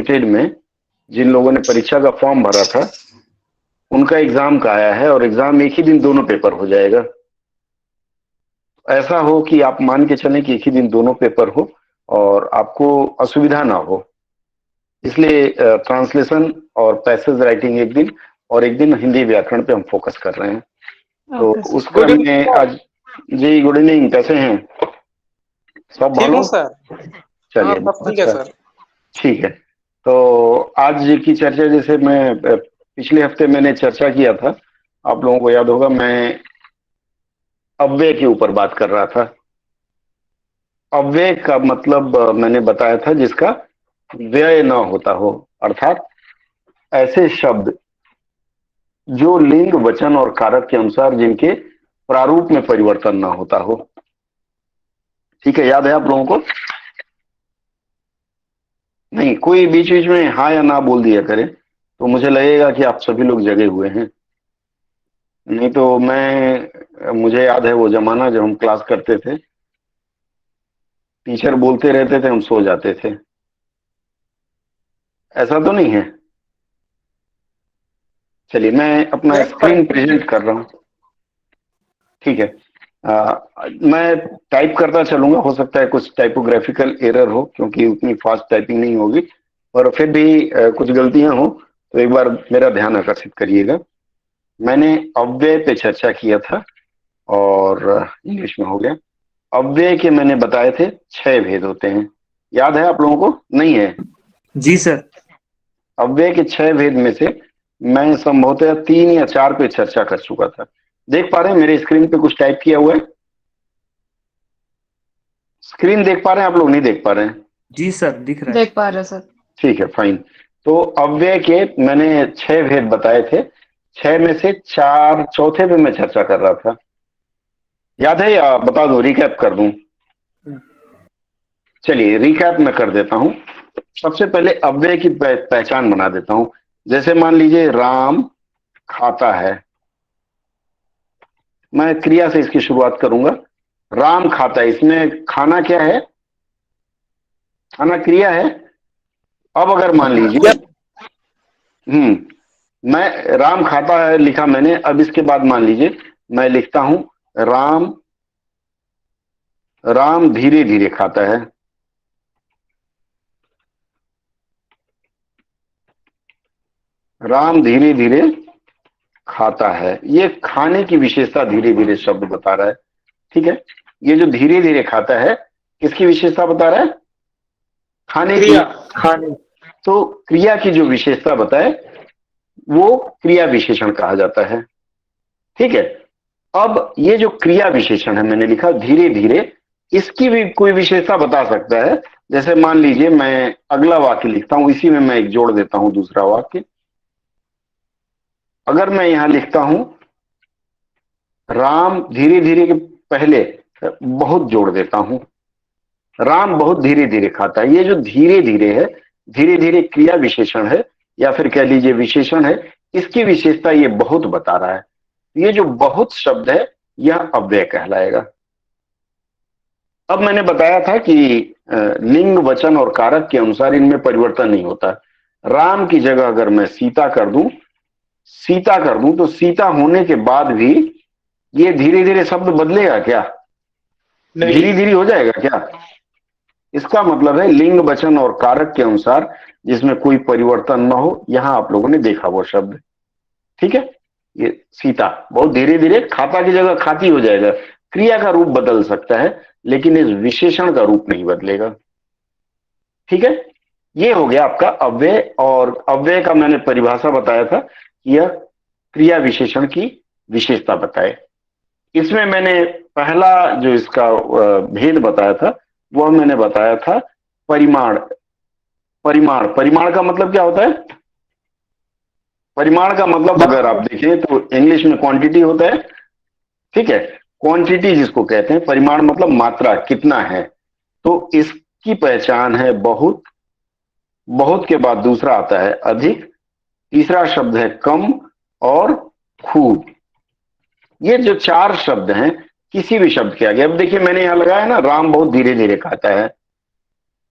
Limited में जिन लोगों ने परीक्षा का फॉर्म भरा था उनका एग्जाम का आया है और एग्जाम एक ही दिन दोनों पेपर हो जाएगा। ऐसा हो कि आप मान के चलें कि एक ही दिन दोनों पेपर हो और आपको असुविधा ना हो, इसलिए ट्रांसलेशन और पैसेज राइटिंग एक दिन और एक दिन हिंदी व्याकरण पे हम फोकस कर रहे हैं। तो ओके उस सर। गुड क्रम में इवनिंग। आज जी गुड इवनिंग, कैसे हैं सब ठीक हूँ भानु? सर। हाँ, चलिए सब ठीक है अच्छा, सर। ठीक है। तो आज की चर्चा, जैसे मैं पिछले हफ्ते मैंने चर्चा किया था, आप लोगों को याद होगा, मैं अव्यय के ऊपर बात कर रहा था। अव्यय का मतलब मैंने बताया था जिसका व्यय न होता हो, अर्थात ऐसे शब्द जो लिंग वचन और कारक के अनुसार जिनके प्रारूप में परिवर्तन ना होता हो। ठीक है, याद है आप लोगों को? नहीं, कोई बीच बीच में हाँ या ना बोल दिया करे तो मुझे लगेगा कि आप सभी लोग जगे हुए हैं। नहीं तो मुझे याद है वो जमाना जब हम क्लास करते थे, टीचर बोलते रहते थे, हम सो जाते थे। ऐसा तो नहीं है? चलिए मैं अपना यस सर। स्क्रीन प्रेजेंट कर रहा हूँ। ठीक है। मैं टाइप करता चलूंगा, हो सकता है कुछ टाइपोग्राफिकल एरर हो क्योंकि उतनी फास्ट टाइपिंग नहीं होगी, और फिर भी कुछ गलतियां हो तो एक बार मेरा ध्यान आकर्षित करिएगा। मैंने अव्यय पे चर्चा किया था और इंग्लिश में हो गया। अव्यय के मैंने बताए थे 6 भेद होते हैं, याद है आप लोगों को? नहीं है? जी सर। अव्यय के 6 भेद में से मैं संभवतः 3 या 4 पे चर्चा कर चुका था। देख पा रहे हैं मेरे स्क्रीन पे कुछ टाइप किया हुआ है? स्क्रीन देख पा रहे हैं आप लोग? नहीं देख पा रहे हैं? जी सर, दिख रहा है। देख पा रहे सर। ठीक है, फाइन। तो अव्यय के मैंने 6 भेद बताए थे, 6 में से 4, चौथे पे मैं चर्चा कर रहा था। याद है या बता दूं, रिकैप कर दूं? चलिए रिकैप मैं कर देता हूं। सबसे पहले अव्यय की पहचान बना देता हूं। जैसे मान लीजिए राम खाता है, मैं क्रिया से इसकी शुरुआत करूंगा। राम खाता है, इसमें खाना क्या है? खाना क्रिया है। अब अगर मान लीजिए मैं राम खाता है लिखा मैंने, अब इसके बाद मान लीजिए मैं लिखता हूं राम राम धीरे धीरे खाता है। राम धीरे धीरे खाता है, ये खाने की विशेषता धीरे धीरे शब्द बता रहा है। ठीक है, ये जो धीरे धीरे खाता है किसकी विशेषता बता रहा है? खाने की। क्रिया, खाने। तो क्रिया की जो विशेषता बताए वो क्रिया विशेषण कहा जाता है। ठीक है, अब ये जो क्रिया विशेषण है मैंने लिखा धीरे धीरे, इसकी भी कोई विशेषता बता सकता है। जैसे मान लीजिए मैं अगला वाक्य लिखता हूं, इसी में मैं एक जोड़ देता हूं, दूसरा वाक्य। अगर मैं यहां लिखता हूं राम धीरे धीरे के पहले बहुत जोड़ देता हूं, राम बहुत धीरे धीरे खाता है। ये जो धीरे धीरे है, धीरे धीरे क्रिया विशेषण है या फिर कह लीजिए विशेषण है, इसकी विशेषता ये बहुत बता रहा है। ये जो बहुत शब्द है यह अव्यय कहलाएगा। अब मैंने बताया था कि लिंग वचन और कारक के अनुसार इनमें परिवर्तन नहीं होता। राम की जगह अगर मैं सीता कर दूं, सीता कर दूं, तो सीता होने के बाद भी ये धीरे धीरे शब्द बदलेगा क्या? धीरे धीरे हो जाएगा क्या? इसका मतलब है लिंग वचन और कारक के अनुसार जिसमें कोई परिवर्तन न हो, यहां आप लोगों ने देखा वो शब्द। ठीक है, ये सीता बहुत धीरे धीरे, खाता की जगह खाती हो जाएगा। क्रिया का रूप बदल सकता है लेकिन इस विशेषण का रूप नहीं बदलेगा। ठीक है, ये हो गया आपका अव्यय। और अव्यय का मैंने परिभाषा बताया था कि यह क्रिया विशेषण की विशेषता बताए। इसमें मैंने पहला जो इसका भेद बताया था वह मैंने बताया था परिमाण। परिमाण, परिमाण का मतलब क्या होता है? परिमाण का मतलब अगर आप देखें तो इंग्लिश में क्वांटिटी होता है। ठीक है, क्वांटिटी जिसको कहते हैं, परिमाण मतलब मात्रा, कितना है। तो इसकी पहचान है बहुत, बहुत के बाद दूसरा आता है अधिक, तीसरा शब्द है कम और खूब। ये जो 4 शब्द हैं किसी भी शब्द के आगे, अब देखिए मैंने यहां लगाया ना राम बहुत धीरे धीरे खाता है,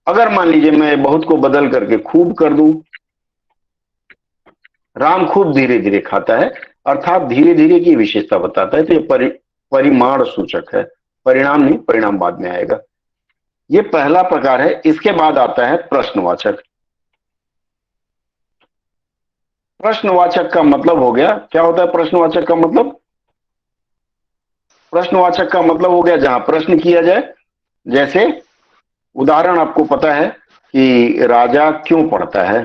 अगर मान लीजिए मैं बहुत को बदल करके खूब कर दूं, राम खूब धीरे धीरे खाता है, अर्थात धीरे धीरे की विशेषता बताता है, तो ये परिमाण सूचक है, परिणाम नहीं, परिणाम बाद में आएगा। ये पहला प्रकार है। इसके बाद आता है प्रश्नवाचक। प्रश्नवाचक का मतलब हो गया, क्या होता है प्रश्नवाचक का मतलब? प्रश्नवाचक का मतलब हो गया जहां प्रश्न किया जाए। जैसे उदाहरण आपको पता है कि राजा क्यों पढ़ता है।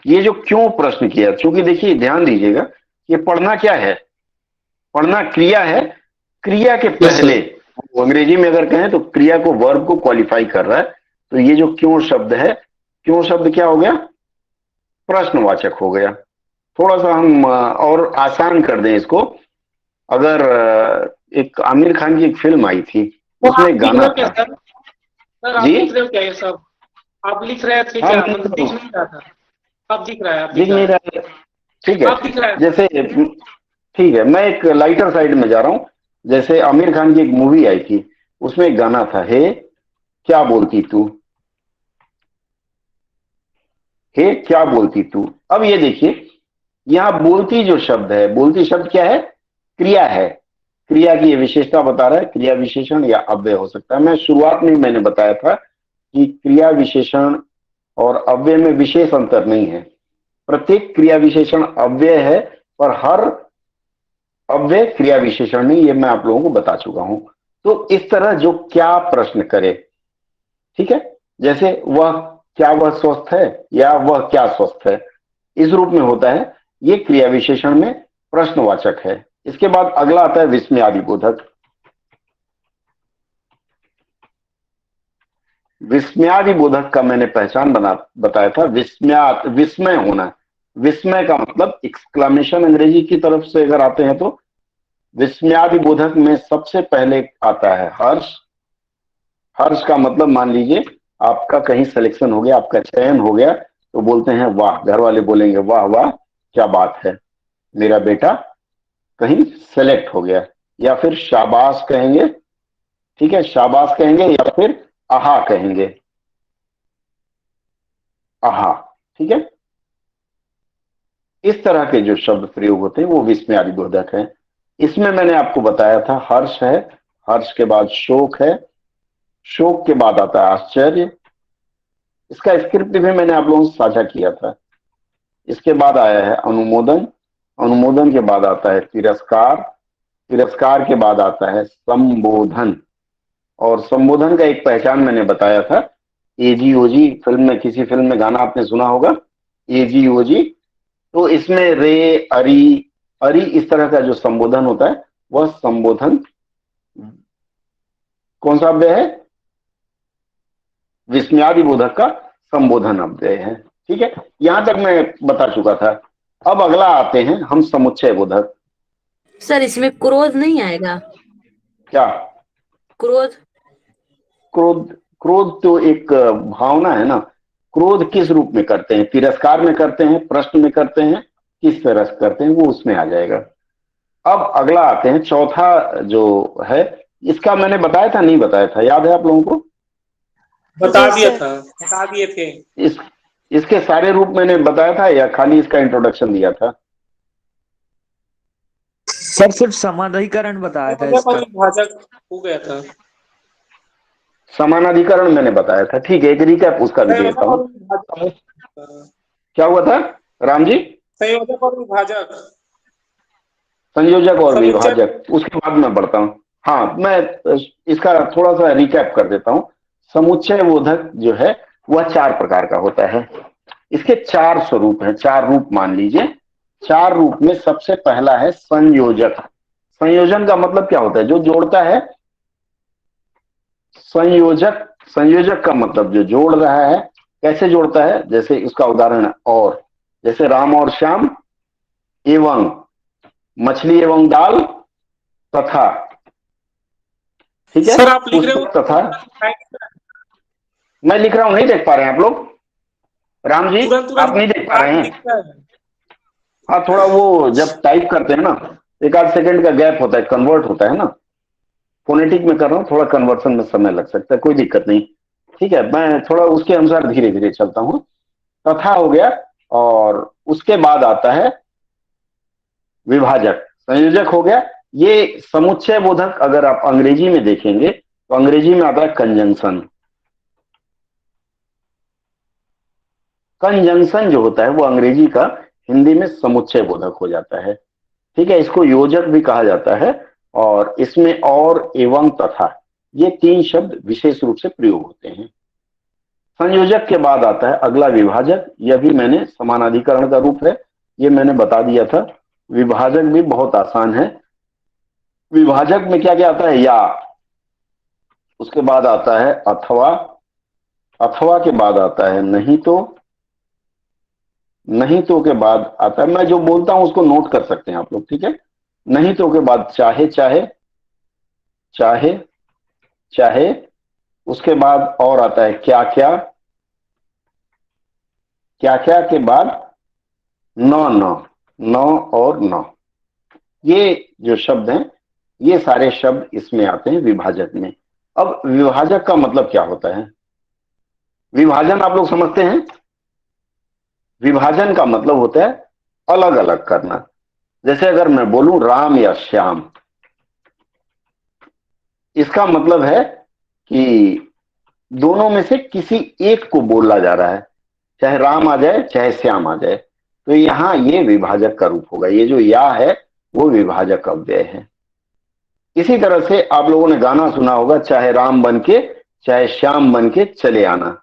ये जो क्यों प्रश्न किया, क्योंकि देखिए ध्यान दीजिएगा, ये पढ़ना क्या है? पढ़ना क्रिया है। क्रिया के पहले, वो अंग्रेजी में अगर कहें तो क्रिया को, वर्ब को क्वालिफाई कर रहा है। तो ये जो क्यों शब्द है, क्यों शब्द क्या हो गया? प्रश्नवाचक हो गया। थोड़ा सा हम और आसान कर दें इसको। अगर एक आमिर खान की एक फिल्म आई थी, उसमें एक गाना था। सर आप जी लिख रहे हो क्या ये सब? आप लिख रहे थे हाँ, क्या? मतलब दिख नहीं रहा था। अब दिख रहा है, आप दिख नहीं रहा है। ठीक है, अब दिख रहा है। जैसे ठीक है, मैं एक लाइटर साइड में जा रहा हूं। जैसे आमिर खान की एक मूवी आई थी, उसमें एक गाना था, हे क्या बोलती तू, हे क्या बोलती तू। अब ये देखिए, यहां बोलती जो शब्द है, बोलती शब्द क्या है? क्रिया है। क्रिया की ये विशेषता बता रहा है, क्रिया विशेषण या अव्यय हो सकता है। मैं शुरुआत में मैंने बताया था कि क्रिया विशेषण और अव्यय में विशेष अंतर नहीं है। प्रत्येक क्रिया विशेषण अव्यय है, पर हर अव्यय क्रिया विशेषण नहीं, ये मैं आप लोगों को बता चुका हूं। तो इस तरह जो क्या प्रश्न करे, ठीक है, जैसे वह, क्या वह स्वस्थ है, या वह क्या स्वस्थ है, इस रूप में होता है। ये क्रिया विशेषण में प्रश्नवाचक है। इसके बाद अगला आता है विस्मयादिबोधक। विस्मयादिबोधक का मैंने पहचान बताया था। विस्मय होना। विस्मय का मतलब एक्सक्लेमेशन, अंग्रेजी की तरफ से अगर आते हैं तो। विस्मयादिबोधक में सबसे पहले आता है हर्ष। हर्ष का मतलब मान लीजिए आपका कहीं सिलेक्शन हो गया, आपका चयन हो गया, तो बोलते हैं वाह, घर वाले बोलेंगे वाह वाह क्या बात है, मेरा बेटा कहीं सेलेक्ट हो गया। या फिर शाबाश कहेंगे, ठीक है, शाबाश कहेंगे, या फिर आहा कहेंगे, आहा, ठीक है। इस तरह के जो शब्द प्रयोग होते हैं वो विस्मयादिबोधक है। इसमें मैंने आपको बताया था हर्ष है, हर्ष के बाद शोक है, शोक के बाद आता है आश्चर्य। इसका स्क्रिप्ट भी मैंने आप लोगों से साझा किया था। इसके बाद आया है अनुमोदन, अनुमोदन के बाद आता है तिरस्कार, तिरस्कार के बाद आता है संबोधन। और संबोधन का एक पहचान मैंने बताया था, एजीओजी। फिल्म में, किसी फिल्म में गाना आपने सुना होगा, एजीओजी। तो इसमें रे, अरी, अरी, इस तरह का जो संबोधन होता है, वह संबोधन कौन सा अव्यय है? विस्मयादिबोधक का संबोधन अव्यय है। ठीक है, यहां तक मैं बता चुका था। अब अगला आते हैं हम समुच्चय बोधक। सर इसमें क्रोध नहीं आएगा? क्या? क्रोध? क्रोध? क्रोध तो एक भावना है ना। क्रोध किस रूप में करते हैं? तिरस्कार में करते हैं, प्रश्न में करते हैं, किस तरह से करते हैं, वो उसमें आ जाएगा। अब अगला आते हैं चौथा जो है, इसका मैंने बताया था नहीं बताया था, याद है आप लोगों को? बता दिया था, बता दिए थे। इसके सारे रूप मैंने बताया था या खाली इसका इंट्रोडक्शन दिया था? सर सिर्फ समानाधिकरण बताया था इसका। भाजक हो गया था। समानाधिकरण मैंने बताया था, ठीक है, एक रिकैप उसका भी देता हूं। क्या हुआ था राम जी? संयोजक और विभाजक। संयोजक और विभाजक, उसके बाद मैं बढ़ता हूं। हाँ, मैं इसका थोड़ा सा रिकैप कर देता हूं। समुच्चय बोधक जो है वह 4 प्रकार का होता है। इसके 4 स्वरूप हैं, 4 रूप मान लीजिए। 4 रूप में सबसे पहला है संयोजक। संयोजन का मतलब क्या होता है? जो जोड़ता है। संयोजक, संयोजक का मतलब जो जोड़ रहा है। कैसे जोड़ता है? जैसे इसका उदाहरण है और, जैसे राम और श्याम, एवं, मछली एवं दाल, तथा, ठीक है। सर आप लिख रहे हो तथा मैं लिख रहा हूं, नहीं देख पा रहे हैं आप लोग? राम जी आप नहीं देख पा रहे हैं? हाँ, थोड़ा वो जब टाइप करते हैं ना, एक आध सेकंड का गैप होता है, कन्वर्ट होता है ना। फोनेटिक में कर रहा हूँ, थोड़ा कन्वर्सन में समय लग सकता है, कोई दिक्कत नहीं। ठीक है, मैं थोड़ा उसके अनुसार धीरे धीरे चलता हूँ। तथा हो गया, और उसके बाद आता है विभाजक। संयोजक हो गया। ये समुच्चय बोधक अगर आप अंग्रेजी में देखेंगे तो अंग्रेजी में आता है कंजंक्शन। कंजंक्शन जो होता है वो अंग्रेजी का हिंदी में समुच्चय बोधक हो जाता है। ठीक है, इसको योजक भी कहा जाता है, और इसमें और, एवं, तथा ये 3 शब्द विशेष रूप से प्रयोग होते हैं। संयोजक के बाद आता है अगला विभाजक। यह भी मैंने समानाधिकरण का रूप है, ये मैंने बता दिया था। विभाजक भी बहुत आसान है। विभाजक में क्या क्या आता है? या, उसके बाद आता है अथवा, अथवा के बाद आता है नहीं तो, नहीं तो के बाद आता है, मैं जो बोलता हूं उसको नोट कर सकते हैं आप लोग, ठीक है। नहीं तो के बाद चाहे, चाहे, चाहे, चाहे, उसके बाद और आता है क्या क्या, क्या क्या के बाद न, न, न और न। ये जो शब्द हैं, ये सारे शब्द इसमें आते हैं विभाजक में। अब विभाजक का मतलब क्या होता है? विभाजन आप लोग समझते हैं? विभाजन का मतलब होता है अलग अलग करना। जैसे अगर मैं बोलूं राम या श्याम, इसका मतलब है कि दोनों में से किसी एक को बोला जा रहा है, चाहे राम आ जाए चाहे श्याम आ जाए, तो यहां ये विभाजक का रूप होगा। ये जो या है वो विभाजक अव्यय है। इसी तरह से आप लोगों ने गाना सुना होगा, चाहे राम बन के चाहे श्याम बन के चले आना,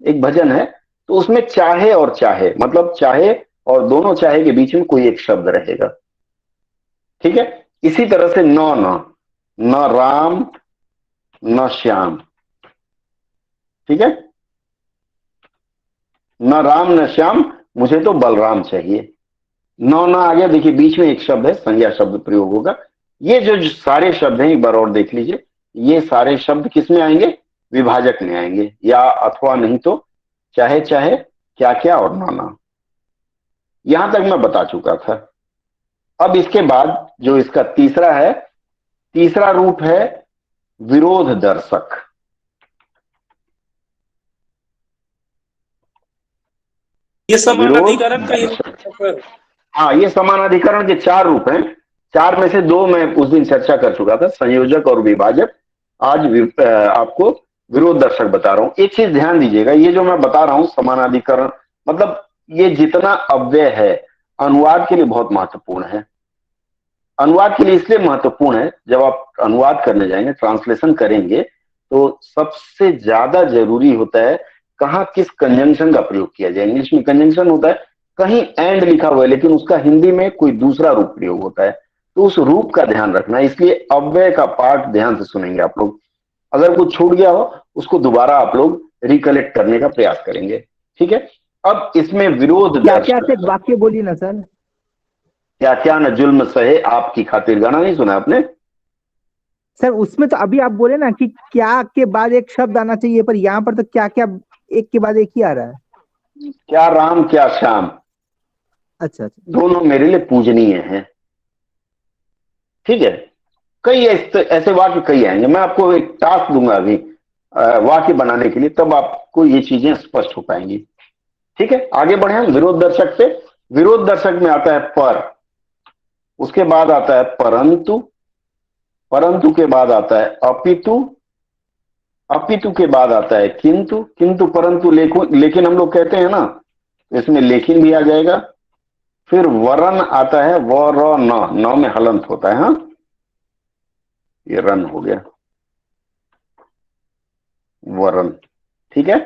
एक भजन है। तो उसमें चाहे और चाहे मतलब चाहे और दोनों चाहे के बीच में कोई एक शब्द रहेगा। ठीक है, इसी तरह से न, न, न राम न श्याम, ठीक है, न राम न श्याम, मुझे तो बलराम चाहिए। न न आ गया, देखिए बीच में एक शब्द है, संज्ञा शब्द प्रयोग होगा। ये जो सारे शब्द हैं एक बार और देख लीजिए, ये सारे शब्द किस में आएंगे? विभाजक में आएंगे। या, अथवा, नहीं तो, चाहे चाहे, क्या क्या और नाना। यहां तक मैं बता चुका था। अब इसके बाद जो इसका तीसरा है, तीसरा रूप है विरोध दर्शक। ये समानाधिकरण का ही विरोध, रूप है। हाँ, ये समानाधिकरण के 4 रूप हैं। 4 में से 2 मैं उस दिन चर्चा कर चुका था, संयोजक और विभाजक। आज आपको विरोध दर्शक बता रहा हूं। एक चीज ध्यान दीजिएगा, ये जो मैं बता रहा हूं समानाधिकरण, मतलब ये जितना अव्यय है अनुवाद के लिए बहुत महत्वपूर्ण है। अनुवाद के लिए इसलिए महत्वपूर्ण है, जब आप अनुवाद करने जाएंगे, ट्रांसलेशन करेंगे, तो सबसे ज्यादा जरूरी होता है कहाँ किस कंजंक्शन का प्रयोग किया जाए। इंग्लिश में कंजंक्शन होता है, कहीं एंड लिखा हुआ है लेकिन उसका हिंदी में कोई दूसरा रूप प्रयोग होता है, तो उस रूप का ध्यान रखना है। इसलिए अव्यय का पाठ ध्यान से सुनेंगे आप लोग। अगर कुछ छूट गया हो उसको दोबारा आप लोग रिकलेक्ट करने का प्रयास करेंगे, ठीक है। अब इसमें विरोध क्या क्या से वाक्य बोलिए ना सर। क्या क्या न जुल्म सहे आपकी खातिर, गाना नहीं सुना आपने? सर उसमें तो अभी आप बोले ना कि क्या के बाद एक शब्द आना चाहिए, पर यहाँ पर तो क्या क्या एक के बाद एक ही आ रहा है। क्या राम क्या श्याम, अच्छा अच्छा, दोनों मेरे लिए पूजनीय हैं। ठीक है, कई ऐसे वाक्य कई आएंगे। मैं आपको एक टास्क दूंगा अभी वाक्य बनाने के लिए, तब आपको ये चीजें स्पष्ट हो पाएंगी। ठीक है, आगे बढ़े हम विरोध दर्शक से। विरोध दर्शक में आता है पर, उसके बाद आता है परंतु, परंतु के बाद आता है अपितु, अपितु के बाद आता है किंतु, किंतु परंतु लेकिन हम लोग कहते हैं ना, इसमें लेकिन भी आ जाएगा। फिर वरन आता है, व र न में हलंत होता है, हाँ, ये रन हो गया, वरन। ठीक है,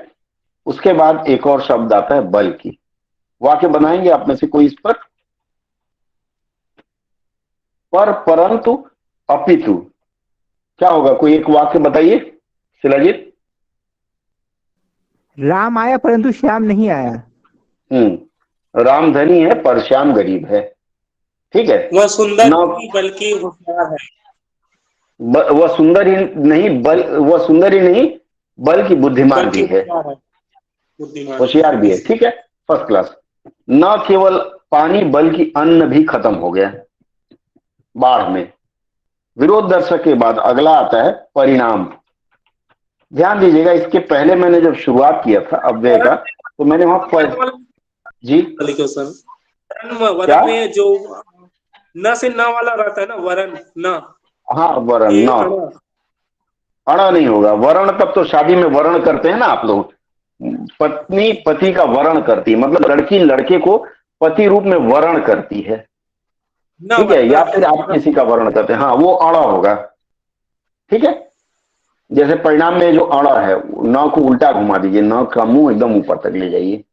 उसके बाद एक और शब्द आता है बल की। वाक्य बनाएंगे आप में से कोई इस पर परंतु अपितु क्या होगा? कोई एक वाक्य बताइए शिलाजीत। राम आया परंतु श्याम नहीं आया। राम धनी है पर श्याम गरीब है। ठीक है, वह सुंदर नहीं बल्कि होशियार है। वह सुंदर ही नहीं वह सुंदर ही नहीं बल्कि बुद्धिमान भी है, होशियार भी है। ठीक है, फर्स्ट क्लास। न केवल पानी बल्कि अन्न भी खत्म हो गया बाढ़ में। विरोध दर्शक के बाद अगला आता है परिणाम। ध्यान दीजिएगा, इसके पहले मैंने जब शुरुआत किया था अव्यय का, तो मैंने वहां जी लिखो सर। क्या? वरण में जो न से न वाला रहता है ना, वरण न, हाँ, वरण ये न, अण नहीं होगा। वरण तब तो शादी में वरण करते हैं ना आप लोग, पत्नी पति का वरण करती है, मतलब लड़की लड़के को पति रूप में वरण करती है, न ठीक है, या फिर आप किसी का वर्ण करते हैं, हाँ वो अड़ा होगा, ठीक है। जैसे परिणाम में जो अड़ा है, न को उल्टा घुमा दीजिए, न का मुंह एकदम ऊपर तक ले जाइए,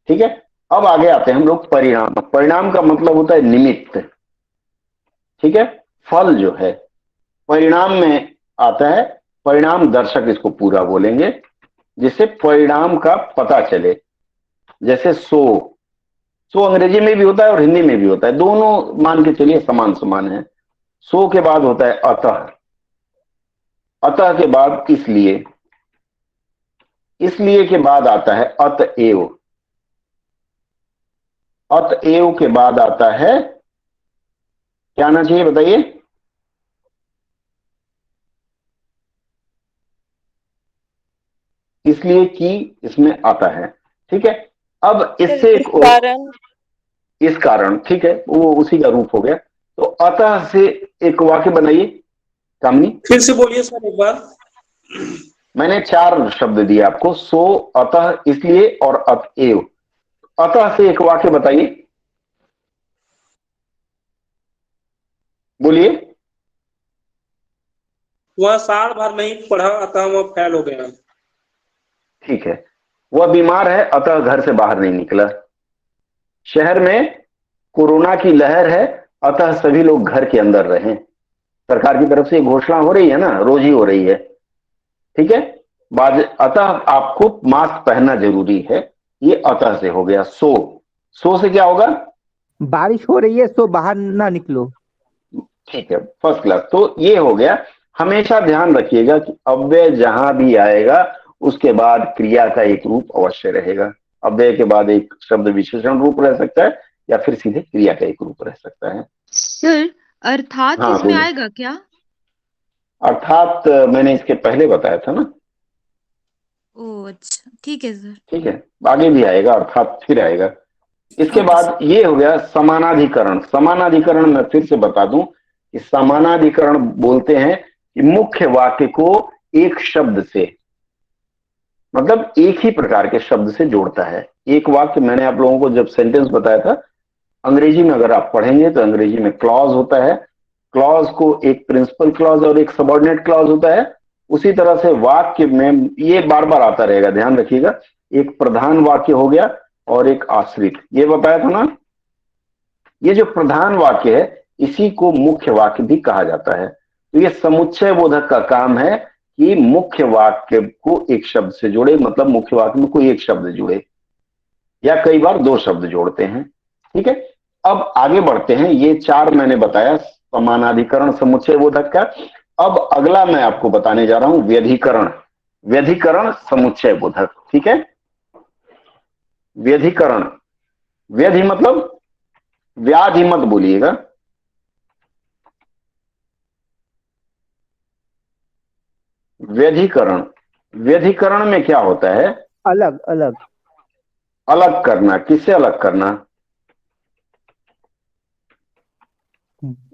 ठीक है। अब आगे आते हैं हम लोग परिणाम। परिणाम का मतलब होता है निमित्त, ठीक है, फल जो है। परिणाम में आता है, परिणाम दर्शक इसको पूरा बोलेंगे, जिससे परिणाम का पता चले। जैसे सो अंग्रेजी में भी होता है और हिंदी में भी होता है, दोनों मान के चलिए समान समान है। सो के बाद होता है अतः, अतः के बाद इसलिए, इसलिए के बाद आता है अतएव, अतएव के बाद आता है, क्या आना चाहिए बताइए? इसलिए कि इसमें आता है, ठीक है। अब इससे इस कारण, इस कारण, ठीक है, वो उसी का रूप हो गया। तो अतः से एक वाक्य बनाइए कामनी। फिर से बोलिए सर एक बार। मैंने 4 शब्द दिए आपको, सो, अतः, इसलिए और अतएव। अतः से एक वाक्य बताइए, बोलिए। वह साल भर नहीं पढ़ा अतः वह फेल हो गया। ठीक है, वह बीमार है अतः घर से बाहर नहीं निकला। शहर में कोरोना की लहर है अतः सभी लोग घर के अंदर रहें। सरकार की तरफ से घोषणा हो रही है ना, रोज ही हो रही है, ठीक है। बाद अतः आपको मास्क पहनना जरूरी है, ये अतः से हो गया। सो से क्या होगा? बारिश हो रही है तो बाहर ना निकलो, ठीक है, फर्स्ट क्लास। तो ये हो गया। हमेशा ध्यान रखिएगा कि अव्यय जहां भी आएगा उसके बाद क्रिया का एक रूप अवश्य रहेगा। अव्यय के बाद एक शब्द विशेषण रूप रह सकता है या फिर सीधे क्रिया का एक रूप रह सकता है। सर अर्थात हाँ, इसमें बोलिए। आएगा क्या? अर्थात मैंने इसके पहले बताया था ना। ओह अच्छा, ठीक है सर। ठीक है, आगे भी आएगा अर्थात, फिर आएगा। इसके ओके बाद ये हो गया समानाधिकरण। समानाधिकरण मैं फिर से बता दूं कि समानाधिकरण बोलते हैं कि मुख्य वाक्य को एक शब्द से, मतलब एक ही प्रकार के शब्द से जोड़ता है। एक वाक्य मैंने आप लोगों को जब सेंटेंस बताया था, अंग्रेजी में अगर आप पढ़ेंगे तो अंग्रेजी में क्लॉज होता है। क्लॉज को एक प्रिंसिपल क्लॉज और एक सबऑर्डिनेट क्लॉज होता है। उसी तरह से वाक्य में ये बार बार आता रहेगा, ध्यान रखिएगा। एक प्रधान वाक्य हो गया और एक आश्रित, ये बताया था ना। ये जो प्रधान वाक्य है इसी को मुख्य वाक्य भी कहा जाता है। तो ये समुच्चय बोधक का काम है कि मुख्य वाक्य को एक शब्द से जोड़े, मतलब मुख्य वाक्य में कोई एक शब्द जुड़े या कई बार 2 शब्द जोड़ते हैं, ठीक है। अब आगे बढ़ते हैं। ये 4 मैंने बताया समानाधिकरण समुच्चय बोधक का। अब अगला मैं आपको बताने जा रहा हूं व्यधिकरण। व्यधिकरण समुच्चय बोधक, ठीक है। व्यधिकरण, व्यधि मतलब व्याधि मत बोलिएगा, व्यधिकरण। व्यधिकरण में क्या होता है? अलग अलग, अलग करना। किससे अलग करना?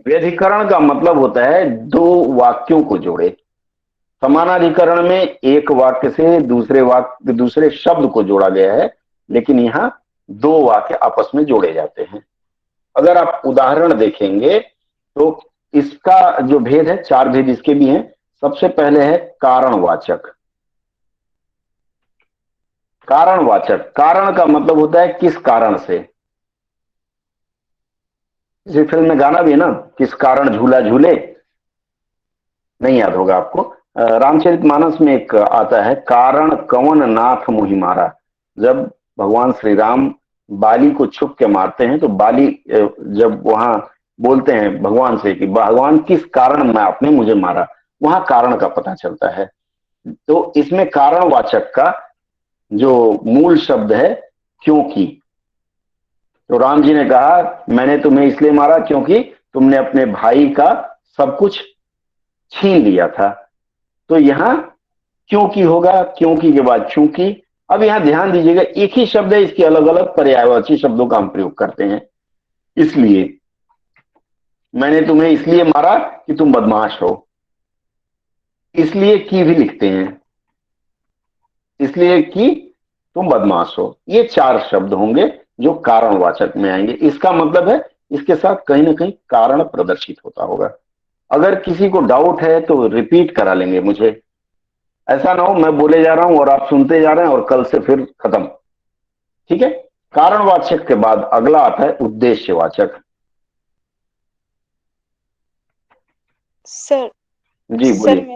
व्यधिकरण का मतलब होता है 2 वाक्यों को जोड़े। समानाधिकरण में एक वाक्य से दूसरे शब्द को जोड़ा गया है, लेकिन यहां 2 वाक्य आपस में जोड़े जाते हैं। अगर आप उदाहरण देखेंगे तो इसका जो भेद है, 4 भेद इसके भी हैं। सबसे पहले है कारणवाचक। कारणवाचक, कारण का मतलब होता है किस कारण से। इसी फिल्म में गाना भी है ना, किस कारण झूला झूले, नहीं याद होगा आपको। रामचरितमानस में एक आता है, कारण कवन नाथ मुहि मारा। जब भगवान श्री राम बाली को छुप के मारते हैं तो बाली जब वहां बोलते हैं भगवान से कि भगवान किस कारण में आपने मुझे मारा, वहां कारण का पता चलता है। तो इसमें कारणवाचक का जो मूल शब्द है क्योंकि। तो राम जी ने कहा मैंने तुम्हें इसलिए मारा क्योंकि तुमने अपने भाई का सब कुछ छीन लिया था। तो यहां क्योंकि होगा, क्योंकि के बाद चूंकि। अब यहां ध्यान दीजिएगा, एक ही शब्द है, इसके अलग अलग पर्यायवाची शब्दों का हम प्रयोग करते हैं। इसलिए मैंने तुम्हें इसलिए मारा कि तुम बदमाश हो, इसलिए की भी लिखते हैं, इसलिए कि तुम बदमाश हो। ये 4 शब्द होंगे जो कारणवाचक में आएंगे। इसका मतलब है इसके साथ कहीं ना कहीं कारण प्रदर्शित होता होगा। अगर किसी को डाउट है तो रिपीट करा लेंगे मुझे, ऐसा ना हो मैं बोले जा रहा हूं और आप सुनते जा रहे हैं और कल से फिर खत्म। ठीक है। कारणवाचक के बाद अगला आता है उद्देश्यवाचक। सर जी सर बोलिए।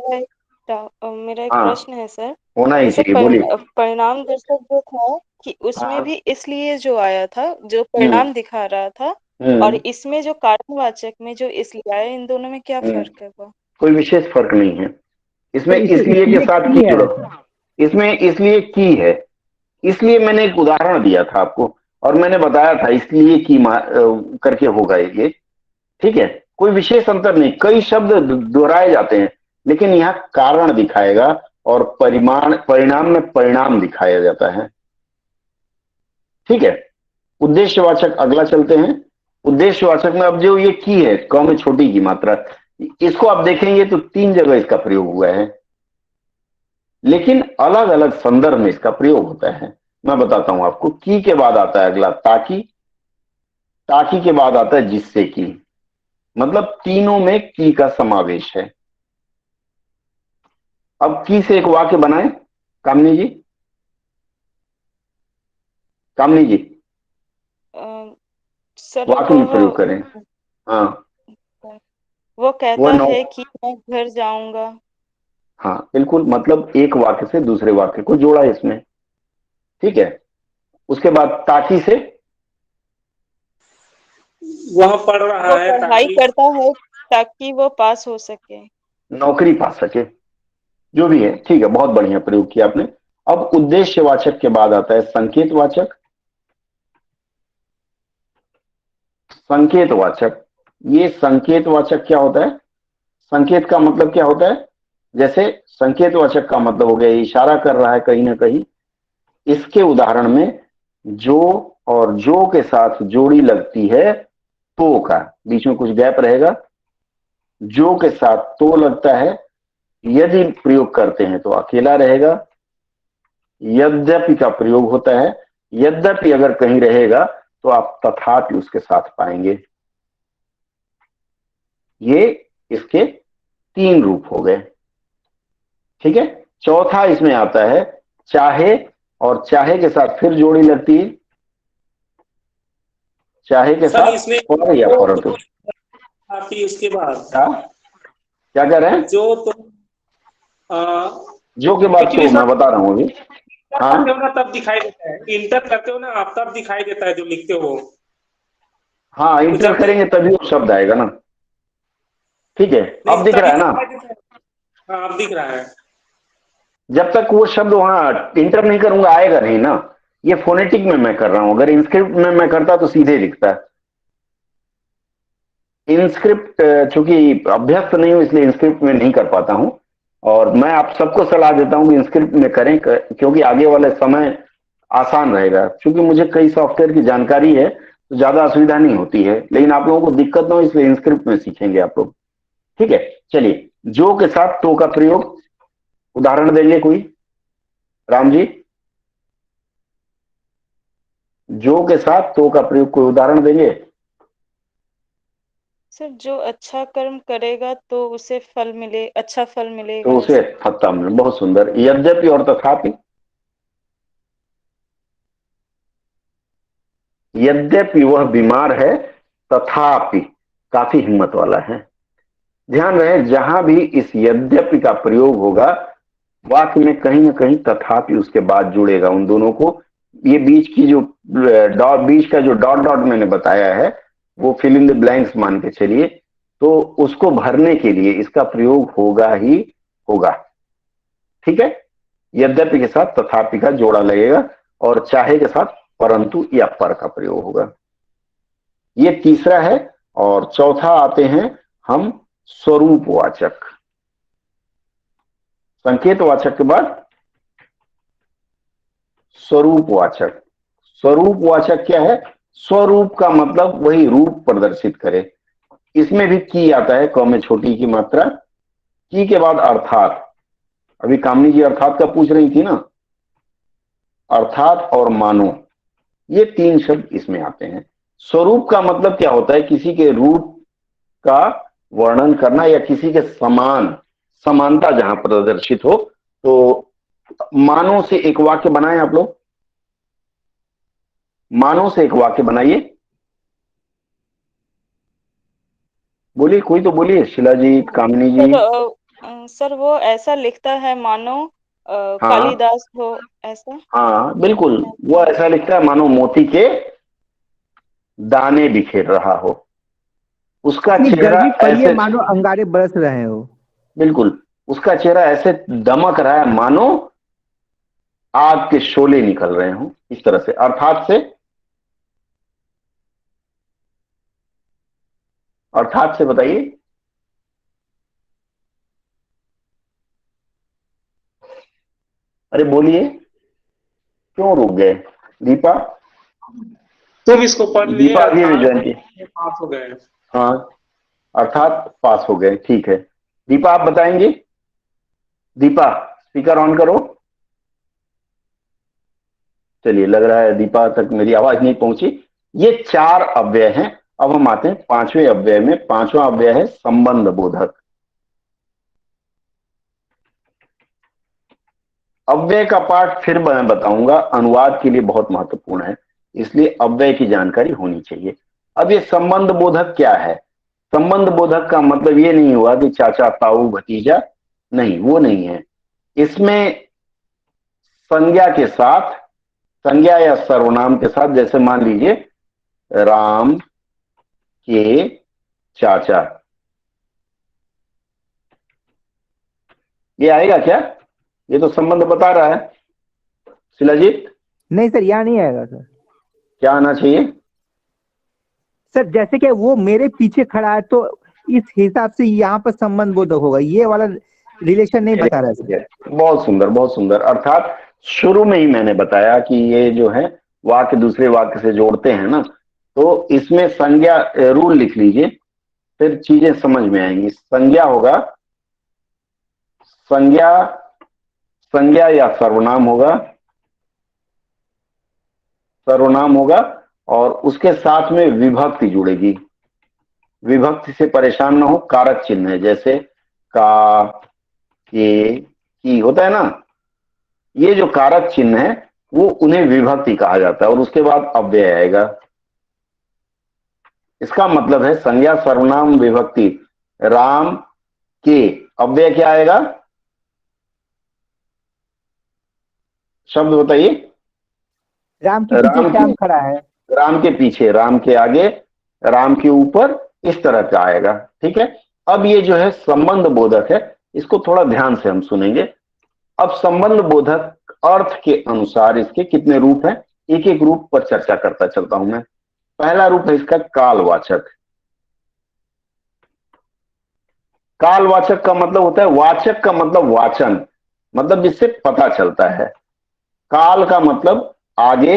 मेरा एक हाँ, प्रश्न है सर। होना ही जैसे चाहिए, बोलिए। परिणाम दर्शक जो था कि उसमें हाँ। भी इसलिए जो आया था, जो हम्म। परिणाम दिखा रहा था, और हम्म। इसमें जो कारणवाचक में जो इसलिए आया, इन दोनों में क्या हम्म। फर्क है वो? कोई विशेष फर्क नहीं है इसमें। सर इसमें इसलिए के इसलिए साथ की की है जुड़ो, सर। इसमें इसलिए की है। इसलिए मैंने एक उदाहरण दिया था आपको और मैंने बताया था इसलिए की करके होगा ये। ठीक है। कोई विशेष अंतर नहीं, कई शब्द दोहराए जाते हैं लेकिन यहाँ कारण दिखाएगा और परिणाम में परिणाम दिखाया जाता है। ठीक है। उद्देश्यवाचक अगला चलते हैं। उद्देश्यवाचक में अब जो ये की है, क में छोटी की मात्रा, इसको आप देखेंगे तो 3 जगह इसका प्रयोग हुआ है, लेकिन अलग अलग संदर्भ में इसका प्रयोग होता है। मैं बताता हूं आपको। की के बाद आता है अगला ताकि, ताकि के बाद आता है जिससे की। मतलब तीनों में की का समावेश है। अब की से एक वाक्य बनाए, कामनी जी। कामनी जी, सर वाक्य में प्रयोग करें। हाँ, वो वो कहता नौ। है कि मैं घर जाऊंगा। हाँ बिल्कुल, मतलब एक वाक्य से दूसरे वाक्य को जोड़ा इसमें। ठीक है। उसके बाद ताकि से, वह पढ़ रहा वो है पढ़ाई ताकि करता है ताकि वो पास हो सके। नौकरी पा सके, जो भी है। ठीक है, बहुत बढ़िया प्रयोग किया आपने। अब उद्देश्यवाचक के बाद आता है संकेतवाचक। संकेतवाचक, ये संकेतवाचक क्या होता है? संकेत का मतलब क्या होता है? जैसे संकेतवाचक का मतलब हो गया इशारा कर रहा है कहीं ना कहीं। इसके उदाहरण में जो और जो के साथ जोड़ी लगती है तो का, बीच में कुछ गैप रहेगा। जो के साथ तो लगता है, यदि प्रयोग करते हैं तो अकेला रहेगा। यद्यपि का प्रयोग होता है, यद्यपि अगर कहीं रहेगा तो आप तथापि उसके साथ पाएंगे। ये इसके 3 रूप हो गए। ठीक है। चौथा इसमें आता है चाहे, और चाहे के साथ फिर जोड़ी लगती है, चाहे के सर साथ इसमें और या जो परंतु। ताकि उसके बाद क्या क्या कह रहे हैं? जो तो जो के बाद एक्चुअली तो मैं सर बता रहा हूं अभी। हाँ, करते हो ना तब दिखाई देता है, इंटर करते हो ना आप तब दिखाई देता है जो लिखते हो। हाँ, तो इंटर जब करेंगे तभी वो शब्द आएगा ना। ठीक है, नहीं अब दिख रहा तभी है ना? दिखाई देता है। हाँ अब दिख रहा है। जब तक वो शब्द वहां इंटर नहीं करूंगा आएगा नहीं ना। ये फोनेटिक में मैं कर रहा हूं, अगर इंस्क्रिप्ट में मैं करता तो सीधे दिखता है। इंस्क्रिप्ट चूंकि अभ्यस्त नहीं हूं इसलिए इंस्क्रिप्ट में नहीं कर पाता हूं। और मैं आप सबको सलाह देता हूं कि इंस्क्रिप्ट में करें, क्योंकि आगे वाले समय आसान रहेगा। क्योंकि मुझे कई सॉफ्टवेयर की जानकारी है तो ज्यादा असुविधा नहीं होती है, लेकिन आप लोगों को दिक्कत ना हो इसलिए इंस्क्रिप्ट में सीखेंगे आप लोग। ठीक है। चलिए, जो के साथ तो का प्रयोग, उदाहरण देंगे कोई? राम जी, जो के साथ तो का प्रयोग कोई उदाहरण देंगे? सर जो अच्छा कर्म करेगा तो उसे फल मिले, अच्छा फल तो मिलेगा उसे ऐसा। फत्ता में, बहुत सुंदर। यद्यपि और तथापि, यद्यपि वह बीमार है तथापि काफी हिम्मत वाला है। ध्यान रहे जहां भी इस यद्यपि का प्रयोग होगा वाक्य में कहीं ना कहीं तथापि उसके बाद जुड़ेगा उन दोनों को। ये बीच की जो बीच का जो डॉट डॉट मैंने बताया है वो फिल इन द ब्लैंक्स मान के चलिए, तो उसको भरने के लिए इसका प्रयोग होगा ही होगा। ठीक है। यद्यपि के साथ तथापि का जोड़ा लगेगा और चाहे के साथ परंतु या पर का प्रयोग होगा। ये तीसरा है। और चौथा आते हैं हम स्वरूपवाचक। संकेतवाचक के बाद स्वरूपवाचक। स्वरूपवाचक क्या है? स्वरूप का मतलब वही रूप प्रदर्शित करे। इसमें भी की आता है, क में छोटी की मात्रा, की के बाद अर्थात। अभी कामनी जी अर्थात का पूछ रही थी ना, अर्थात और मानो, ये तीन शब्द इसमें आते हैं। स्वरूप का मतलब क्या होता है? किसी के रूप का वर्णन करना या किसी के समान, समानता जहां प्रदर्शित हो। तो मानो से एक वाक्य बनाएं आप लोग, मानो से एक वाक्य बनाइए। बोलिए, कोई तो बोलिए, शिला जी, कामिनी जी। सर वो ऐसा लिखता है मानो हाँ कालिदास हो, ऐसा। हाँ बिल्कुल, वो ऐसा लिखता है मानो मोती के दाने बिखेर रहा हो। उसका इतनी चेहरा गर्मी पड़ी है ऐसे, मानो अंगारे बरस रहे हो। बिल्कुल उसका चेहरा ऐसे दमक रहा है मानो आग के शोले निकल रहे हो, इस तरह से। अर्थात से, अर्थात से बताइए। अरे बोलिए, क्यों रुक गए? दीपा, तुम इसको पढ़ लिए, दीपा अभी अर्थात ज्वाइन की। पास हो गए। हाँ, अर्थात पास हो गए, ठीक है। दीपा आप बताएंगे? दीपा स्पीकर ऑन करो। चलिए, लग रहा है दीपा तक मेरी आवाज नहीं पहुंची। ये चार अव्यय हैं। अब हम आते हैं पांचवें अव्यय में। पांचवा अव्यय है संबंध बोधक। अव्यय का पाठ फिर मैं बताऊंगा, अनुवाद के लिए बहुत महत्वपूर्ण है, इसलिए अव्यय की जानकारी होनी चाहिए। अब ये संबंध बोधक क्या है? संबंध बोधक का मतलब ये नहीं हुआ कि चाचा ताऊ भतीजा, नहीं, वो नहीं है। इसमें संज्ञा के साथ, संज्ञा या सर्वनाम के साथ, जैसे मान लीजिए राम के चाचा, ये आएगा क्या? ये तो संबंध बता रहा है शिलाजीत। नहीं सर, यहाँ नहीं आएगा सर। क्या आना चाहिए? सर जैसे कि वो मेरे पीछे खड़ा है तो इस हिसाब से यहाँ पर संबंध बोधक होगा, ये वाला रिलेशन नहीं बता रहा है सर। बहुत सुंदर, बहुत सुंदर। अर्थात शुरू में ही मैंने बताया कि ये जो है वाक्य दूसरे वाक्य से जोड़ते हैं ना, तो इसमें संज्ञा रूल लिख लीजिए, फिर चीजें समझ में आएंगी। संज्ञा होगा, संज्ञा, संज्ञा या सर्वनाम होगा, सर्वनाम होगा, और उसके साथ में विभक्ति जुड़ेगी। विभक्ति से परेशान ना हो, कारक चिन्ह है, जैसे का, के, की होता है ना, ये जो कारक चिन्ह है वो उन्हें विभक्ति कहा जाता है, और उसके बाद अव्यय आएगा। इसका मतलब है संज्ञा सर्वनाम विभक्ति, राम के, अव्यय क्या आएगा? शब्द बताइए। राम के पीछे श्याम खड़ा है। राम के पीछे, राम के आगे, राम के ऊपर, इस तरह का आएगा। ठीक है। अब ये जो है संबंध बोधक है, इसको थोड़ा ध्यान से हम सुनेंगे। अब संबंध बोधक अर्थ के अनुसार इसके कितने रूप हैं, एक एक रूप पर चर्चा करता चलता हूं मैं। पहला रूप है इसका कालवाचक। कालवाचक का मतलब होता है, वाचक का मतलब वाचन, मतलब जिससे पता चलता है। काल का मतलब आगे,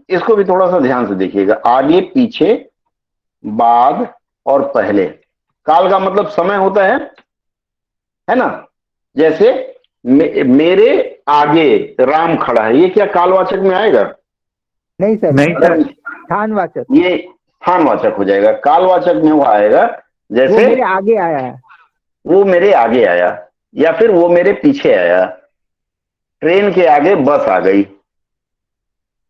इसको भी थोड़ा सा ध्यान से देखिएगा, आगे, पीछे, बाद और पहले। काल का मतलब समय होता है ना। जैसे मेरे आगे राम खड़ा है, ये क्या कालवाचक में आएगा? नहीं सर, नहीं सर, स्थानवाचक। ये स्थानवाचक हो जाएगा। कालवाचक में वो आएगा वो जैसे मेरे आगे आया है, वो मेरे आगे आया, या फिर वो मेरे पीछे आया। ट्रेन के आगे बस आ गई,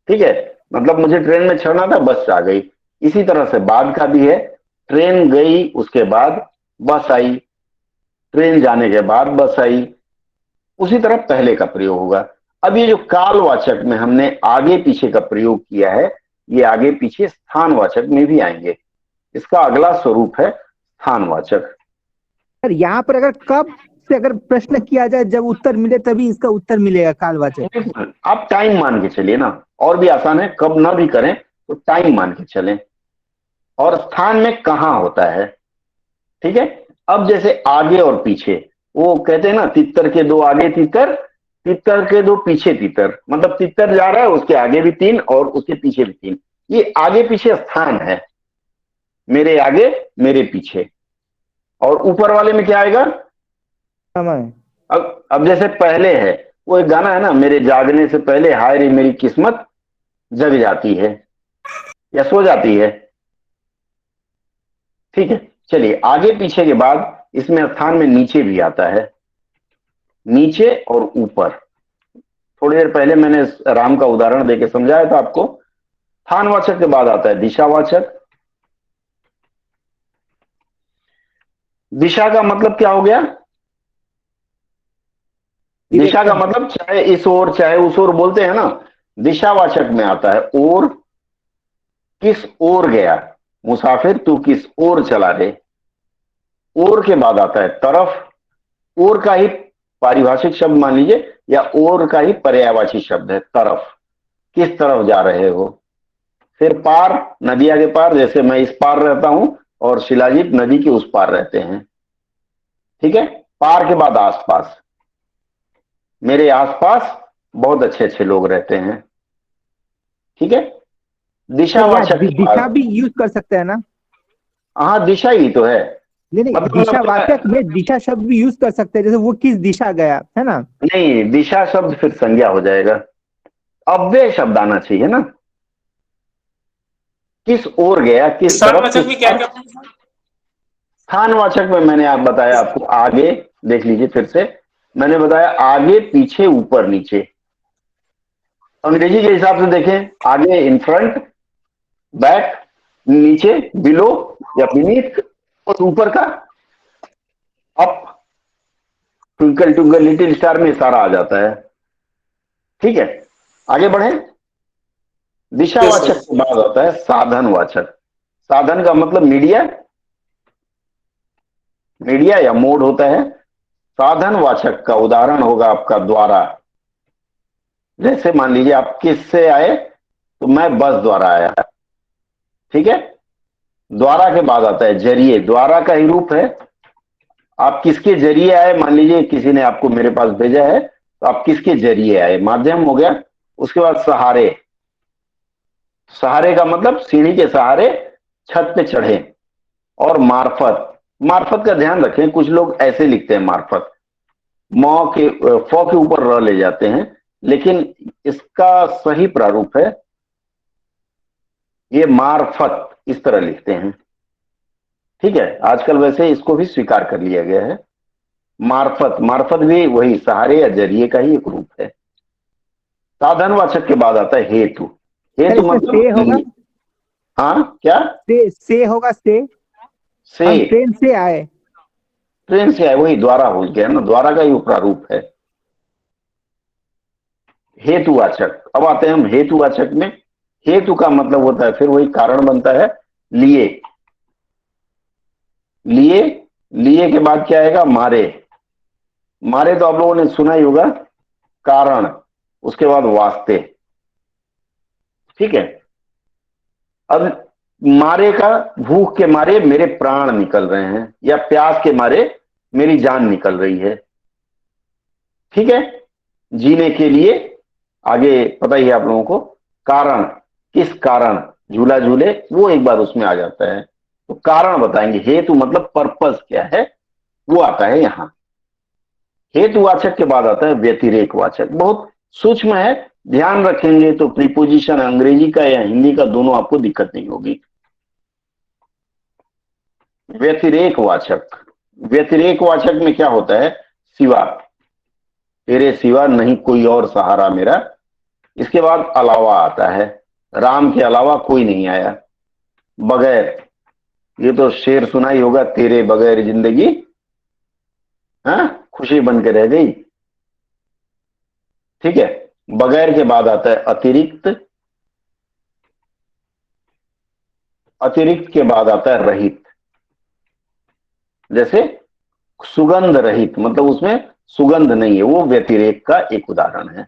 ठीक है, मतलब मुझे ट्रेन में चढ़ना था, बस आ गई। इसी तरह से बाद का भी है, ट्रेन गई उसके बाद बस आई, ट्रेन जाने के बाद बस आई। उसी तरह पहले का प्रयोग होगा। अब ये जो कालवाचक में हमने आगे पीछे का प्रयोग किया है, ये आगे पीछे स्थानवाचक में भी आएंगे। इसका अगला स्वरूप है स्थानवाचक। सर यहाँ पर अगर कब से अगर प्रश्न किया जाए, जब उत्तर मिले तभी इसका उत्तर मिलेगा कालवाचक। आप टाइम मान के चलिए ना, और भी आसान है, कब ना भी करें तो टाइम मान के चलें। और स्थान में कहां होता है, ठीक है। अब जैसे आगे और पीछे, वो कहते हैं ना, तितर के दो आगे तितर, तितर के दो पीछे तितर, मतलब तितर जा रहा है, उसके आगे भी तीन और उसके पीछे भी तीन। ये आगे पीछे स्थान है, मेरे आगे मेरे पीछे। और ऊपर वाले में क्या आएगा? समय। अब जैसे पहले है, वो एक गाना है ना, मेरे जागने से पहले हाय रे मेरी किस्मत जग जाती है या सो जाती है। ठीक है, चलिए आगे पीछे के बाद इसमें स्थान में नीचे भी आता है, नीचे और ऊपर। थोड़ी देर पहले मैंने राम का उदाहरण देके समझाया था आपको। स्थानवाचक के बाद आता है दिशावाचक। दिशा का मतलब क्या हो गया? दिशा का मतलब चाहे इस ओर चाहे उस ओर बोलते हैं ना। दिशावाचक में आता है ओर, किस ओर गया मुसाफिर, तू किस ओर चला रे। ओर के बाद आता है तरफ। ओर का ही पारिभाषिक शब्द मान लीजिए, या ओर का ही पर्यायवाची शब्द है तरफ, किस तरफ जा रहे हो। फिर पार, नदिया के पार, जैसे मैं इस पार रहता हूं और शिलाजीत नदी के उस पार रहते हैं। ठीक है, पार के बाद आसपास, मेरे आसपास बहुत अच्छे अच्छे लोग रहते हैं। ठीक है, दिशावाचक के दिशा बाद, भी यूज कर सकते हैं ना? हाँ दिशा ही तो है। नहीं, मतलब दिशावाचक में दिशा शब्द भी यूज कर सकते हैं, जैसे वो किस दिशा गया, है ना? नहीं, दिशा शब्द फिर संज्ञा हो जाएगा, अव्यय शब्द आना चाहिए ना। किस ओर गया, किस तरफ, स्थानवाचक में क्या क्या? स्थानवाचक में मैंने आप बताया आपको, आगे देख लीजिए फिर से, मैंने बताया आगे पीछे ऊपर नीचे। अंग्रेजी के हिसाब से देखें, आगे इन फ्रंट, बैक, नीचे बिलो या बीनीथ, और ऊपर का up, twinkle twinkle little star में सारा आ जाता है। ठीक है, आगे बढ़े। दिशावाचक के बाद आता है साधनवाचक। साधन का मतलब मीडिया, मीडिया या मोड होता है। साधनवाचक का उदाहरण होगा आपका द्वारा। जैसे मान लीजिए आप किससे आए, तो मैं बस द्वारा आया। ठीक है, द्वारा के बाद आता है जरिए, द्वारा का ही रूप है। आप किसके जरिए आए, मान लीजिए किसी ने आपको मेरे पास भेजा है, तो आप किसके जरिए आए, माध्यम हो गया। उसके बाद सहारे, सहारे का मतलब सीढ़ी के सहारे छत पे चढ़े। और मार्फत, मार्फत का ध्यान रखें, कुछ लोग ऐसे लिखते हैं मार्फत, फौ के ऊपर र ले जाते हैं, लेकिन इसका सही प्रारूप है ये मार्फत, इस तरह लिखते हैं। ठीक है, आजकल वैसे इसको भी स्वीकार कर लिया गया है मार्फत। मार्फत भी वही सहारे या जरिए का ही एक रूप है। साधनवाचक के बाद आता है हेतु। हेतु से होगा? मतलब, हाँ क्या? से होगा, से हम ट्रेन से आए। ट्रेन से आए, वही द्वारा हो गया ना, द्वारा का ही प्रारूप है हेतुवाचक। अब आते हैं हम हेतुवाचक में। हेतु का मतलब होता है फिर वही कारण बनता है, लिए। लिए, लिए के बाद क्या आएगा? मारे। मारे तो आप लोगों ने सुना ही होगा, कारण, उसके बाद वास्ते। ठीक है, अब मारे का, भूख के मारे मेरे प्राण निकल रहे हैं, या प्यास के मारे मेरी जान निकल रही है। ठीक है, जीने के लिए आगे पता ही है आप लोगों को, कारण, किस कारण झूला झूले, वो एक बार उसमें आ जाता है, तो कारण बताएंगे। हेतु मतलब पर्पस क्या है, वो आता है यहां। हेतुवाचक के बाद आता है व्यतिरेकवाचक, बहुत सूक्ष्म है, ध्यान रखेंगे तो प्रीपोजिशन अंग्रेजी का या हिंदी का दोनों आपको दिक्कत नहीं होगी। व्यतिरेकवाचक, व्यतिरेकवाचक में क्या होता है? सिवा, तेरे सिवा नहीं कोई और सहारा मेरा। इसके बाद अलावा आता है, राम के अलावा कोई नहीं आया। बगैर, ये तो शेर सुना ही होगा, तेरे बगैर जिंदगी खुशी बन के रह गई। ठीक है, बगैर के बाद आता है अतिरिक्त। अतिरिक्त के बाद आता है रहित, जैसे सुगंध रहित, मतलब उसमें सुगंध नहीं है, वो व्यतिरेक का एक उदाहरण है।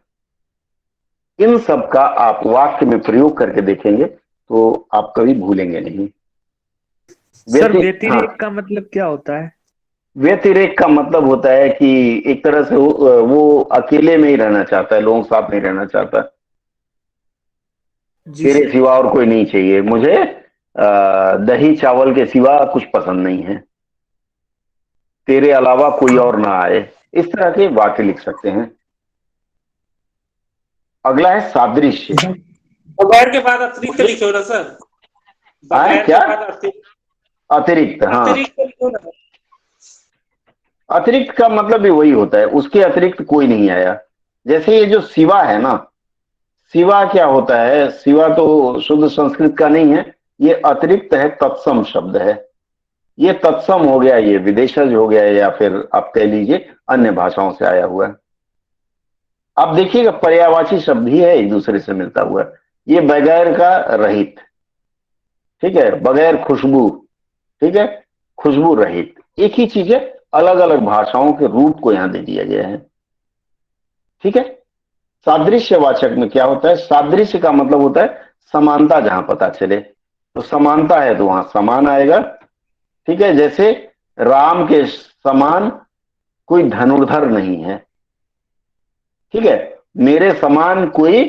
इन सब का आप वाक्य में प्रयोग करके देखेंगे तो आप कभी भूलेंगे नहीं। सर व्यतिरेक का मतलब क्या होता है? व्यतिरेक का मतलब होता है कि एक तरह से वो अकेले में ही रहना चाहता है, लोगों के साथ नहीं रहना चाहता। जी तेरे सर। सिवा और कोई नहीं चाहिए मुझे, दही चावल के सिवा कुछ पसंद नहीं है, तेरे अलावा कोई और ना आए। इस तरह के वाक्य लिख सकते हैं। अगला है सादृश्य। बगैर के बाद अतिरिक्त लिखो ना सर। आए बगैर क्या? के बाद अतिरिक्त। अतिरिक्त, हाँ। अतिरिक्त लिखो ना। अतिरिक्त का मतलब भी वही होता है, उसके अतिरिक्त कोई नहीं आया। जैसे ये जो सिवा है ना, सिवा क्या होता है? सिवा तो शुद्ध संस्कृत का नहीं है, ये अतिरिक्त है, तत्सम शब्द है। ये तत्सम हो गया, ये विदेशज हो गया, या फिर आप कह लीजिए अन्य भाषाओं से आया हुआ है। आप देखिएगा पर्यायवाची शब्द ही है, एक दूसरे से मिलता हुआ। ये बगैर का रहित, ठीक है, बगैर खुशबू, ठीक है, खुशबू रहित, एक ही चीज है, अलग अलग भाषाओं के रूप को यहां दे दिया गया है। ठीक है। सादृश्यवाचक में क्या होता है? सादृश्य का मतलब होता है समानता, जहां पता चले। तो समानता है तो वहां समान आएगा। ठीक है, जैसे राम के समान कोई धनुर्धर नहीं है, ठीक है, मेरे समान कोई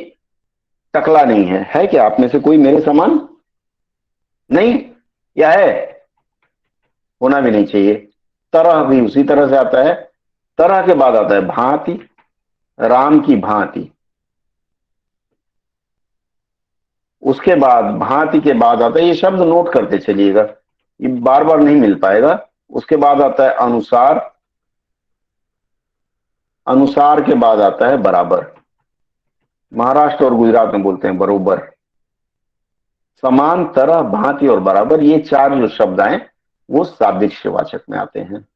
टकला नहीं है क्या? आप में से कोई मेरे समान नहीं, या है? होना भी नहीं चाहिए। तरह भी उसी तरह से आता है। तरह के बाद आता है भांति, राम की भांति। उसके बाद भांति के बाद आता है, ये शब्द नोट करते चलिएगा, ये बार बार नहीं मिल पाएगा। उसके बाद आता है अनुसार, अनुसार के बाद आता है बराबर। महाराष्ट्र और गुजरात में बोलते हैं बरोबर। समान, तरह, भांति और बराबर, ये चार जो शब्द आए वो सादृश्यवाचक में आते हैं।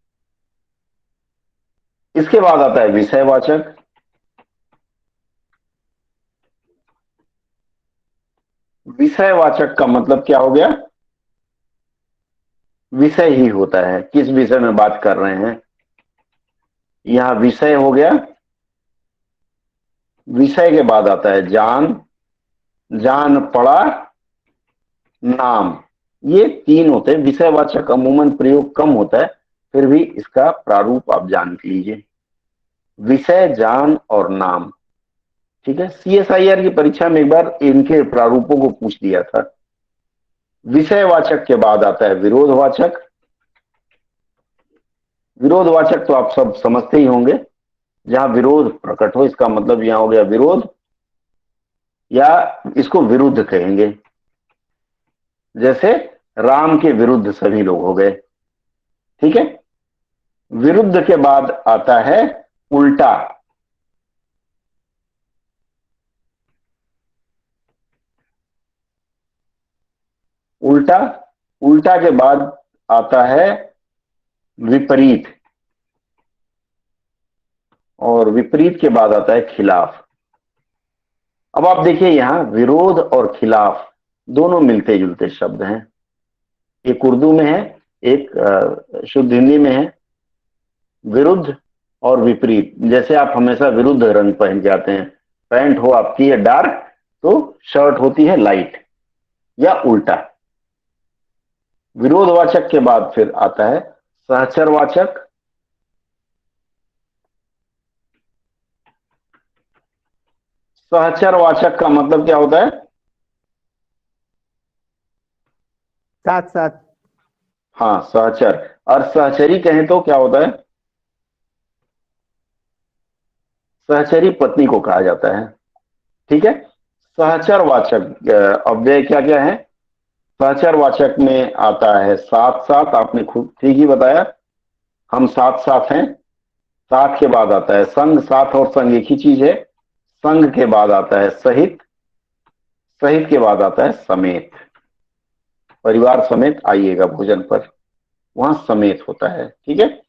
इसके बाद आता है विषयवाचक। विषयवाचक का मतलब क्या हो गया? विषय ही होता है, किस विषय में बात कर रहे हैं। यहां विषय हो गया। विषय के बाद आता है जान, जान पड़ा, नाम। ये तीन होते हैं। विषयवाचक अमूमन प्रयोग कम होता है, फिर भी इसका प्रारूप आप जान लीजिए, विषय, जान और नाम। ठीक है, CSIR की परीक्षा में एक बार इनके प्रारूपों को पूछ दिया था। विषयवाचक के बाद आता है विरोधवाचक। विरोधवाचक तो आप सब समझते ही होंगे, जहां विरोध प्रकट हो, इसका मतलब यहां हो गया विरोध, या इसको विरुद्ध कहेंगे। जैसे राम के विरुद्ध सभी लोग हो गए। ठीक है। विरुद्ध के बाद आता है उल्टा। उल्टा, उल्टा के बाद आता है विपरीत, और विपरीत के बाद आता है खिलाफ। अब आप देखिए यहां विरोध और खिलाफ दोनों मिलते जुलते शब्द हैं। एक उर्दू में है, एक शुद्ध हिंदी में है। विरुद्ध और विपरीत, जैसे आप हमेशा विरुद्ध रंग पहन के आते हैं, पैंट हो आपकी है डार्क तो शर्ट होती है लाइट, या उल्टा। विरोधवाचक के बाद फिर आता है सहचरवाचक। सहचरवाचक का मतलब क्या होता है? साथ साथ। हाँ, सहचर। और सहचरी कहें तो क्या होता है? सहचरी पत्नी को कहा जाता है। ठीक है। सहचरवाचक अव्यय क्या क्या है? सहचरवाचक में आता है साथ साथ, आपने खुद ठीक ही बताया, हम साथ साथ हैं। साथ के बाद आता है संग, साथ और संग एक ही चीज है। संग के बाद आता है सहित, सहित के बाद आता है समेत। परिवार समेत आइएगा भोजन पर, वहां समेत होता है। ठीक है।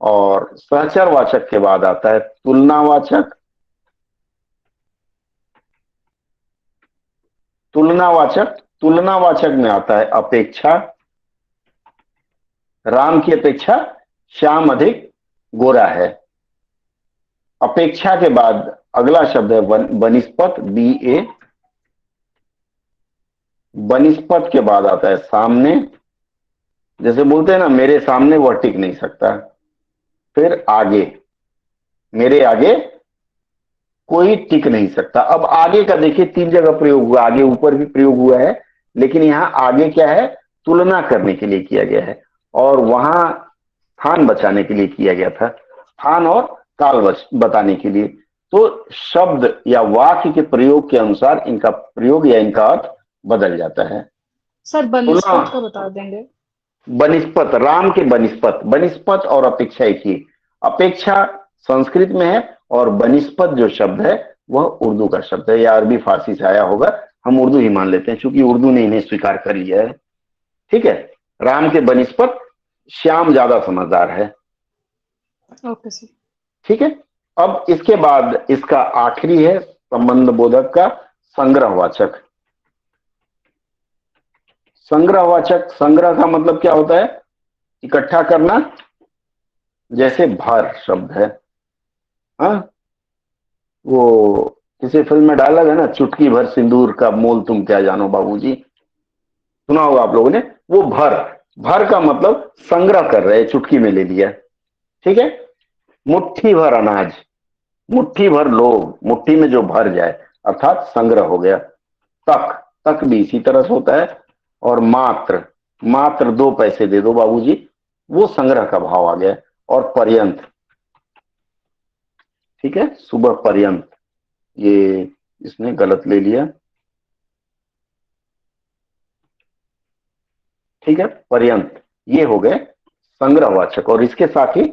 और सहचरवाचक के बाद आता है तुलनावाचक। तुलनावाचक, तुलनावाचक में आता है अपेक्षा। राम की अपेक्षा श्याम अधिक गोरा है। अपेक्षा के बाद अगला शब्द है बनिस्पत, BA। बनिस्पत के बाद आता है सामने। जैसे बोलते हैं ना, मेरे सामने वह टिक नहीं सकता। फिर आगे, मेरे आगे कोई टिक नहीं सकता। अब आगे का देखिए 3 जगह प्रयोग हुआ, आगे ऊपर भी प्रयोग हुआ है, लेकिन यहां आगे क्या है, तुलना करने के लिए किया गया है, और वहां स्थान बचाने के लिए किया गया था, स्थान और काल बताने के लिए। तो शब्द या वाक्य के प्रयोग के अनुसार इनका प्रयोग या इनका अर्थ बदल जाता है। सर बनिस्पत का बता देंगे। बनिस्पत, राम के बनिस्पत, बनिस्पत और अपेक्षा एक ही। अपेक्षा संस्कृत में है और बनिस्पत जो शब्द है वह उर्दू का शब्द है, या अरबी फारसी से आया होगा, हम उर्दू ही मान लेते हैं क्योंकि उर्दू ने इन्हें स्वीकार कर लिया है। ठीक है, राम के बनिस्पत श्याम ज्यादा समझदार है। Okay sir. ठीक है, अब इसके बाद इसका आखिरी है संबंध बोधक का संग्रहवाचक। संग्रहवाचक, संग्रह का मतलब क्या होता है, इकट्ठा करना। जैसे भर शब्द है, हाँ, वो किसी फिल्म में डायलॉग है ना, चुटकी भर सिंदूर का मोल तुम क्या जानो बाबूजी, सुना होगा आप लोगों ने। वो भर, भर का मतलब संग्रह कर रहे, चुटकी में ले लिया। ठीक है, मुट्ठी भर अनाज, मुट्ठी भर लोग, मुट्ठी में जो भर जाए, अर्थात संग्रह हो गया। तक, तक भी इसी तरह से होता है। और मात्र, मात्र 2 पैसे दे दो बाबूजी, वो संग्रह का भाव आ गया। और पर्यंत, ठीक है, सुबह पर्यंत, ये इसने गलत ले लिया। ठीक है, पर्यंत, ये हो गए संग्रहवाचक। और इसके साथ ही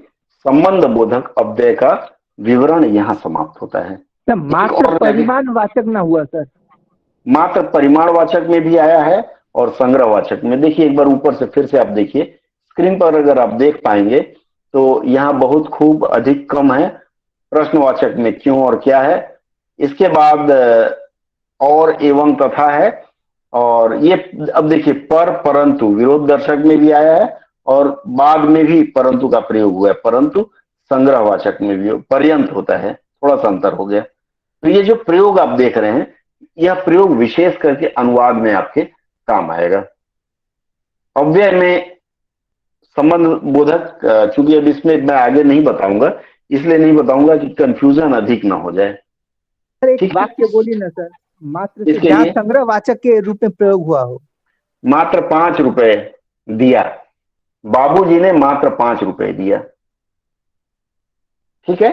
संबंध बोधक अव्यय का विवरण यहां समाप्त होता है। सर मात्र परिमाणवाचक ना हुआ सर? मात्र परिमाणवाचक में भी आया है और संग्रहवाचक में। देखिए एक बार ऊपर से फिर से आप देखिए, स्क्रीन पर अगर आप देख पाएंगे तो यहाँ बहुत खूब अधिक कम है। प्रश्नवाचक में क्यों और क्या है, इसके बाद और एवं तथा है। और ये अब देखिए पर परंतु विरोध दर्शक में भी आया है और बाद में भी परंतु का प्रयोग हुआ है, परंतु संग्रहवाचक में भी पर्यंत होता है, थोड़ा सा अंतर हो गया। तो ये जो प्रयोग आप देख रहे हैं, यह प्रयोग विशेष करके अनुवाद में आपके काम आएगा। अव्यय में संबंध बोधक, चूंकि अब इसमें मैं आगे नहीं बताऊंगा, इसलिए नहीं बताऊंगा कि कंफ्यूजन अधिक ना हो जाए। सर एक वाक्य बोलिए ना सर, मात्र से इसके जहाँ लिए संग्रहवाचक के रूप में प्रयोग हुआ हो। मात्र 5 रुपए दिया, बाबूजी ने मात्र 5 रुपए दिया। ठीक है,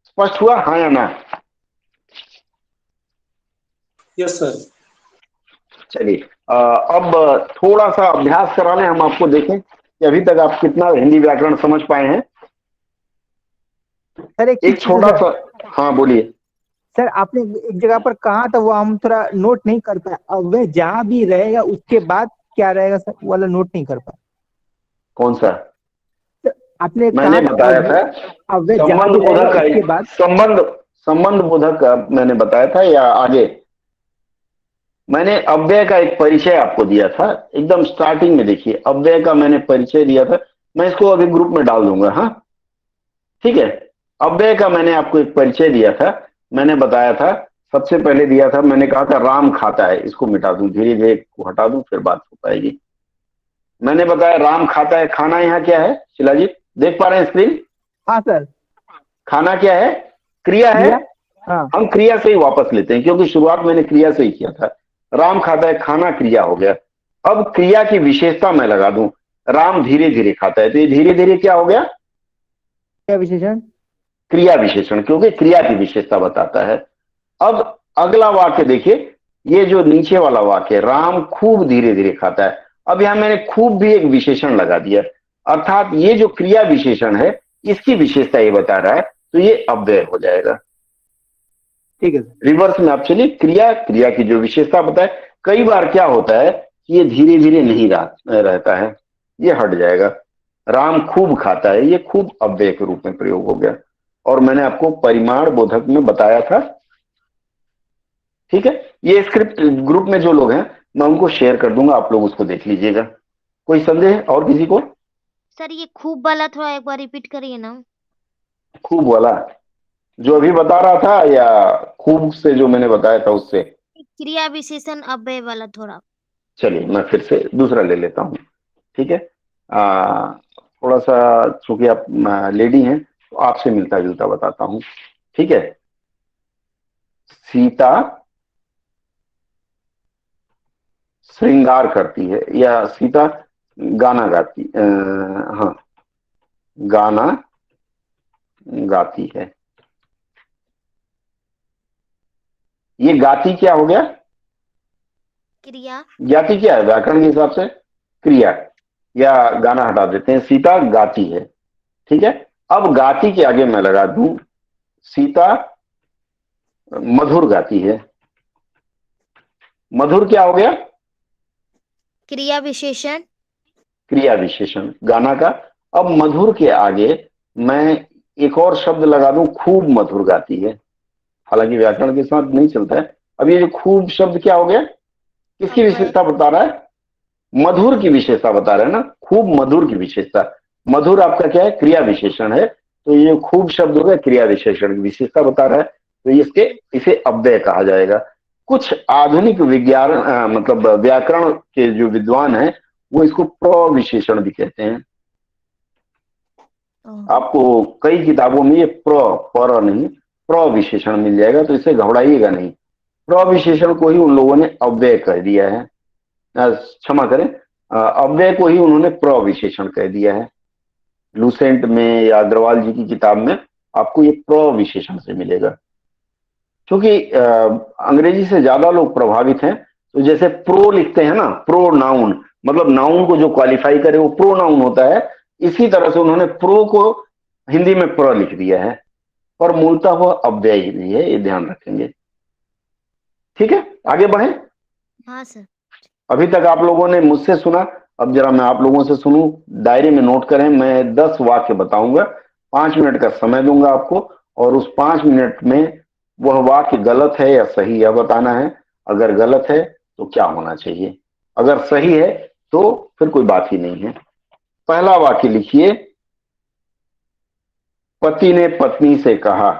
स्पष्ट हुआ, हाँ या ना? Yes sir. चलिए अब थोड़ा सा अभ्यास करा लें, हम आपको देखें कि अभी तक आप कितना हिंदी व्याकरण समझ पाए हैं। सर एक छोटा सा, हाँ बोलिए। सर आपने एक जगह पर कहा था, वो हम थोड़ा नोट नहीं कर पाए। अब वह जहां भी रहेगा उसके बाद क्या रहेगा सर, वो वाला नोट नहीं कर पाए। कौन सा? आपने मैंने कहा बताया था अब वह जहां संबंध भी रहेगा बोधक का, उसके बाद संबंध बोधक का मैंने बताया था, या आगे मैंने अव्यय का एक परिचय आपको दिया था एकदम स्टार्टिंग में। देखिए अव्यय का मैंने परिचय दिया था, मैं इसको अभी ग्रुप में डाल दूंगा। हाँ ठीक है, अव्यय का मैंने आपको एक परिचय दिया था। मैंने बताया था, सबसे पहले दिया था, मैंने कहा था राम खाता है, इसको मिटा दूं, धीरे धीरे हटा दूं, फिर बात हो पाएगी। मैंने बताया राम खाता है, खाना यहाँ क्या है शिलाजीत, देख पा रहे हैं स्क्रीन? हाँ सर। खाना क्या है? क्रिया है। हाँ। हम क्रिया से ही वापस लेते हैं क्योंकि शुरुआत मैंने क्रिया से ही किया था। राम खाता है, खाना क्रिया हो गया। अब क्रिया की विशेषता मैं लगा दूं, राम धीरे धीरे खाता है, तो ये धीरे धीरे क्या हो गया? क्या विशेषण? क्रिया विशेषण, क्योंकि क्रिया की विशेषता बताता है। अब अगला वाक्य देखिए, ये जो नीचे वाला वाक्य, राम खूब धीरे धीरे खाता है, अब यहां मैंने खूब भी एक विशेषण लगा दिया, अर्थात ये जो क्रिया विशेषण है इसकी विशेषता ये बता रहा है, तो ये अव्यय हो जाएगा। ठीक है। रिवर्स में आप चलिए, क्रिया, क्रिया की जो विशेषता बताए, कई बार क्या होता है कि ये धीरे धीरे नहीं रहता है, ये हट जाएगा। राम खूब खाता है, ये खूब अव्यय के रूप में प्रयोग हो गया, और मैंने आपको परिमाण बोधक में बताया था। ठीक है, ये स्क्रिप्ट ग्रुप में जो लोग हैं मैं उनको शेयर कर दूंगा, आप लोग उसको देख लीजिएगा। कोई संदेह और किसी को? सर ये खूब वाला थोड़ा एक बार रिपीट करिए ना। खूब वाला जो अभी बता रहा था, या खूब से जो मैंने बताया था उससे? क्रिया विशेषण अव्यय वाला थोड़ा। चलिए मैं फिर से दूसरा ले लेता हूं। ठीक है, थोड़ा सा, चूंकि आप लेडी हैं तो आपसे मिलता जुलता बताता हूं, ठीक है। सीता श्रृंगार करती है, या सीता गाना गाती, हाँ, गाना गाती है। ये गाती क्या हो गया? क्रिया। गाती क्या है व्याकरण के हिसाब से? क्रिया, या गाना हटा देते हैं, सीता गाती है, ठीक है। अब गाती के आगे मैं लगा दूं सीता मधुर गाती है। मधुर क्या हो गया? क्रिया विशेषण। क्रिया विशेषण गाना का। अब मधुर के आगे मैं एक और शब्द लगा दूं, खूब मधुर गाती है। हालांकि व्याकरण के साथ नहीं चलता है। अब ये जो खूब शब्द क्या हो गया? किसकी अव्यय। विशेषता बता रहा है? मधुर की विशेषता बता रहा है ना, खूब मधुर की विशेषता। मधुर आपका क्या है? क्रिया विशेषण है। तो ये खूब शब्द हो गया क्रिया विशेषण की विशेषता बता रहा है, तो इसके इसे अव्यय कहा जाएगा। कुछ आधुनिक विज्ञान मतलब व्याकरण के जो विद्वान हैं वो इसको प्रविशेषण भी कहते हैं। आपको कई किताबों में ये पर नहीं, प्रविशेषण मिल जाएगा, तो इसे घबराइएगा नहीं। प्रविशेषण को ही उन लोगों ने अव्यय कह दिया है, क्षमा करें, अव्यय को ही उन्होंने प्रविशेषण कह दिया है। लूसेंट में या अग्रवाल जी की किताब में आपको ये प्रविशेषण से मिलेगा। क्योंकि अंग्रेजी से ज्यादा लोग प्रभावित हैं, तो जैसे प्रो लिखते हैं ना, प्रो नाउन, मतलब नाउन को जो क्वालिफाई करे वो प्रो नाउन होता है। इसी तरह से उन्होंने प्रो को हिंदी में प्र लिख दिया है, और मूलतः वह अव्यय ही है, ये ध्यान रखेंगे, ठीक है। आगे बढ़े। हाँ सर। अभी तक आप लोगों ने मुझसे सुना, अब जरा मैं आप लोगों से सुनूं। डायरी में नोट करें, मैं 10 वाक्य बताऊंगा, 5 मिनट का समय दूंगा आपको, और उस 5 मिनट में वह वाक्य गलत है या सही यह बताना है। अगर गलत है तो क्या होना चाहिए, अगर सही है तो फिर कोई बात ही नहीं है। पहला वाक्य लिखिए। पति ने पत्नी से कहा,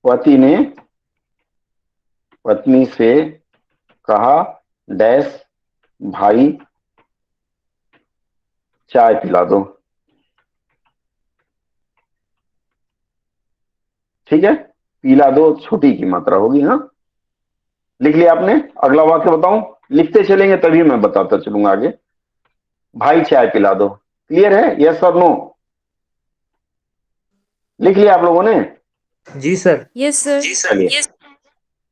पति ने पत्नी से कहा डैश भाई चाय पिला दो, ठीक है। पिला दो छोटी की मात्रा होगी, हाँ। लिख लिया आपने? अगला वाक्य बताऊं? लिखते चलेंगे तभी मैं बताता चलूंगा आगे। भाई चाय पिला दो, क्लियर है? यस और नो? लिख लिया आप लोगों ने? जी सर। Yes sir. चलिए,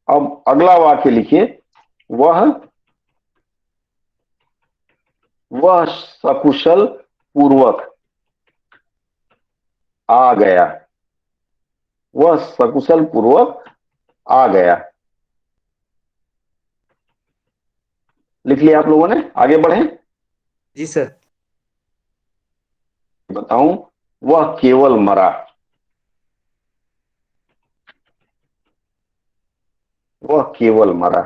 अब अगला वाक्य लिखिए। वह सकुशल पूर्वक आ गया, वह सकुशल पूर्वक आ गया। लिख लिया आप लोगों ने? आगे बढ़े। जी सर। बताऊं, वह केवल मरा, वह केवल मरा,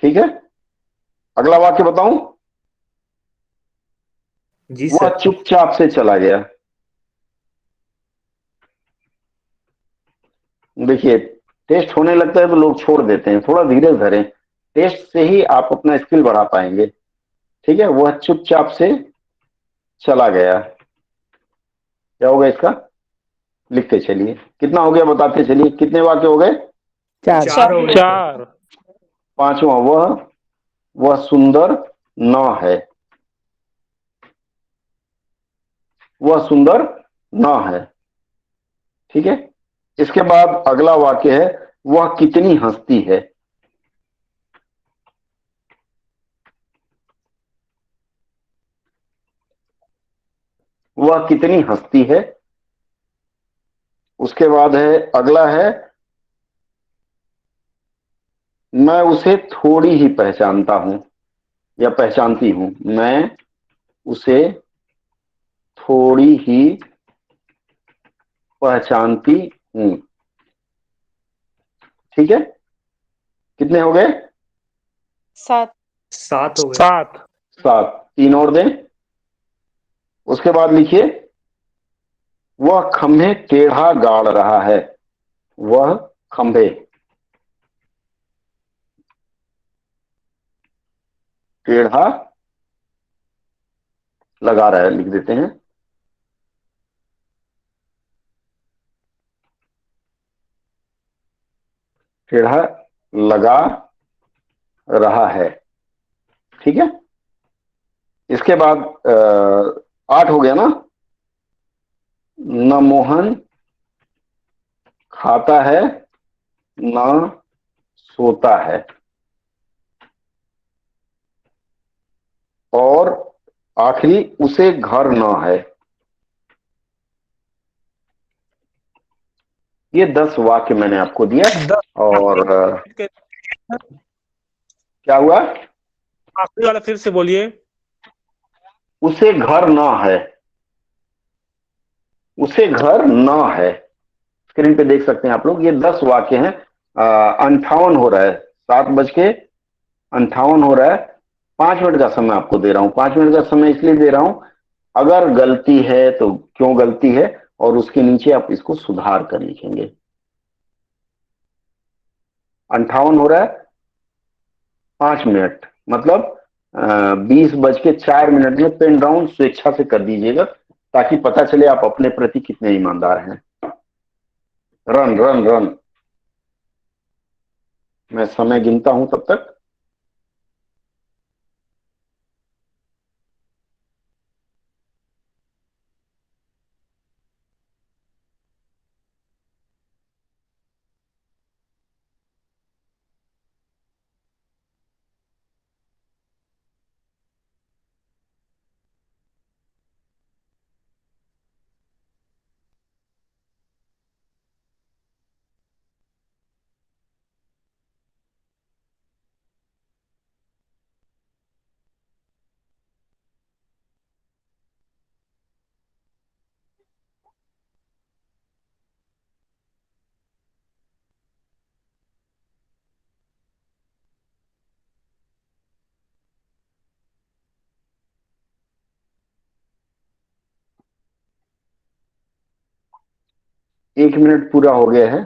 ठीक है। अगला वाक्य बताऊं, जी वह सर। चुपचाप से चला गया। देखिए, टेस्ट होने लगता है तो लोग छोड़ देते हैं, थोड़ा धीरे धरें, टेस्ट से ही आप अपना स्किल बढ़ा पाएंगे, ठीक है। वह चुपचाप से चला गया, क्या होगा इसका? लिखते चलिए। कितना हो गया बताते चलिए, कितने वाक्य हो गए? 4। चार हो गए। चार। पांचवा, वह सुंदर न है, वह सुंदर न है, ठीक है। इसके बाद अगला वाक्य है, वह कितनी हंसती है। वह कितनी हंसती है। उसके बाद है, अगला है, मैं उसे थोड़ी ही पहचानता हूं या पहचानती हूं, मैं उसे थोड़ी ही पहचानती हूं, ठीक है। कितने हो गए? 7। 7 हो गए। 7। 7। 3 और दें। उसके बाद लिखिए, वह खंभे टेढ़ा गाड़ रहा है, वह खंभे टेढ़ा लगा रहा है, लिख देते हैं। टेढ़ा लगा रहा है, ठीक है। इसके बाद 8 हो गया ना। न मोहन खाता है न सोता है, और आखिरी उसे घर न है। ये 10 वाक्य मैंने आपको दिया। और क्या हुआ? आखिरी वाला फिर से बोलिए। उसे घर न है, उसे घर न है। स्क्रीन पे देख सकते हैं आप लोग, ये 10 वाक्य हैं। 58 हो रहा है, 7:58 हो रहा है। 5 मिनट का समय आपको दे रहा हूं। 5 मिनट का समय इसलिए दे रहा हूं, अगर गलती है तो क्यों गलती है, और उसके नीचे आप इसको सुधार कर लिखेंगे। 58 हो रहा है, 5 मिनट मतलब 20:04 में पेन डाउन स्वेच्छा से कर दीजिएगा, ताकि पता चले आप अपने प्रति कितने ईमानदार हैं। Run run run. मैं समय गिनता हूं तब तक। एक मिनट पूरा हो गया है।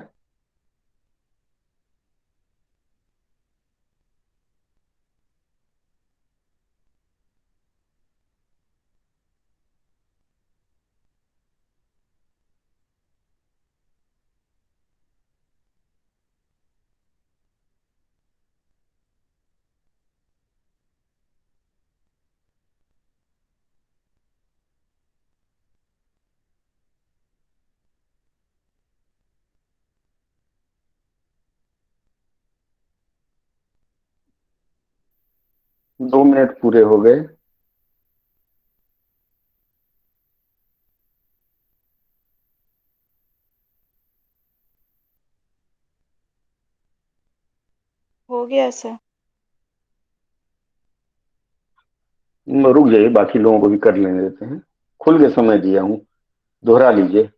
दो मिनट पूरे हो गए। हो गया सर। रुक जाइए, बाकी लोगों को भी कर लेने देते हैं। खुल के समय दिया हूं, दोहरा लीजिए।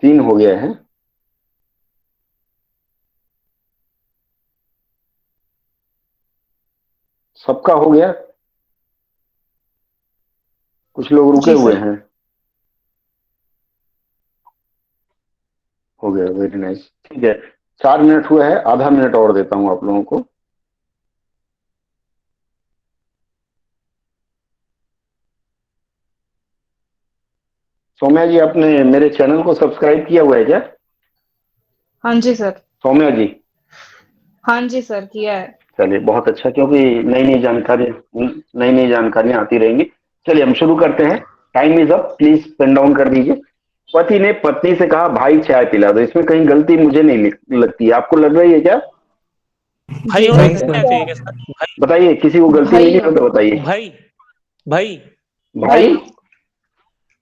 तीन हो गया है। सबका हो गया? कुछ लोग रुके जी हुए सर। हैं। हो गया, वेरी नाइस, ठीक है। 4 मिनट हुआ है, आधा मिनट और देता हूं आप लोगों को। सौम्या जी, आपने मेरे चैनल को सब्सक्राइब किया हुआ है क्या? हाँ जी सर। सौम्या जी, हाँ जी सर, किया है। चलिए बहुत अच्छा, क्योंकि नई नई जानकारियां आती रहेंगी। चलिए हम शुरू करते हैं। Time is up, please pen down कर दीजिए। पति ने पत्नी से कहा, भाई चाय पिला दो। इसमें कहीं गलती मुझे नहीं लगती, आपको लग रही है क्या? भाई जी होना नहीं सर। चाहिए क्या सर? भाई बताइए, किसी को गलती भाई मिली हो। हो तो बताइए। भाई भाई भाई, भाई।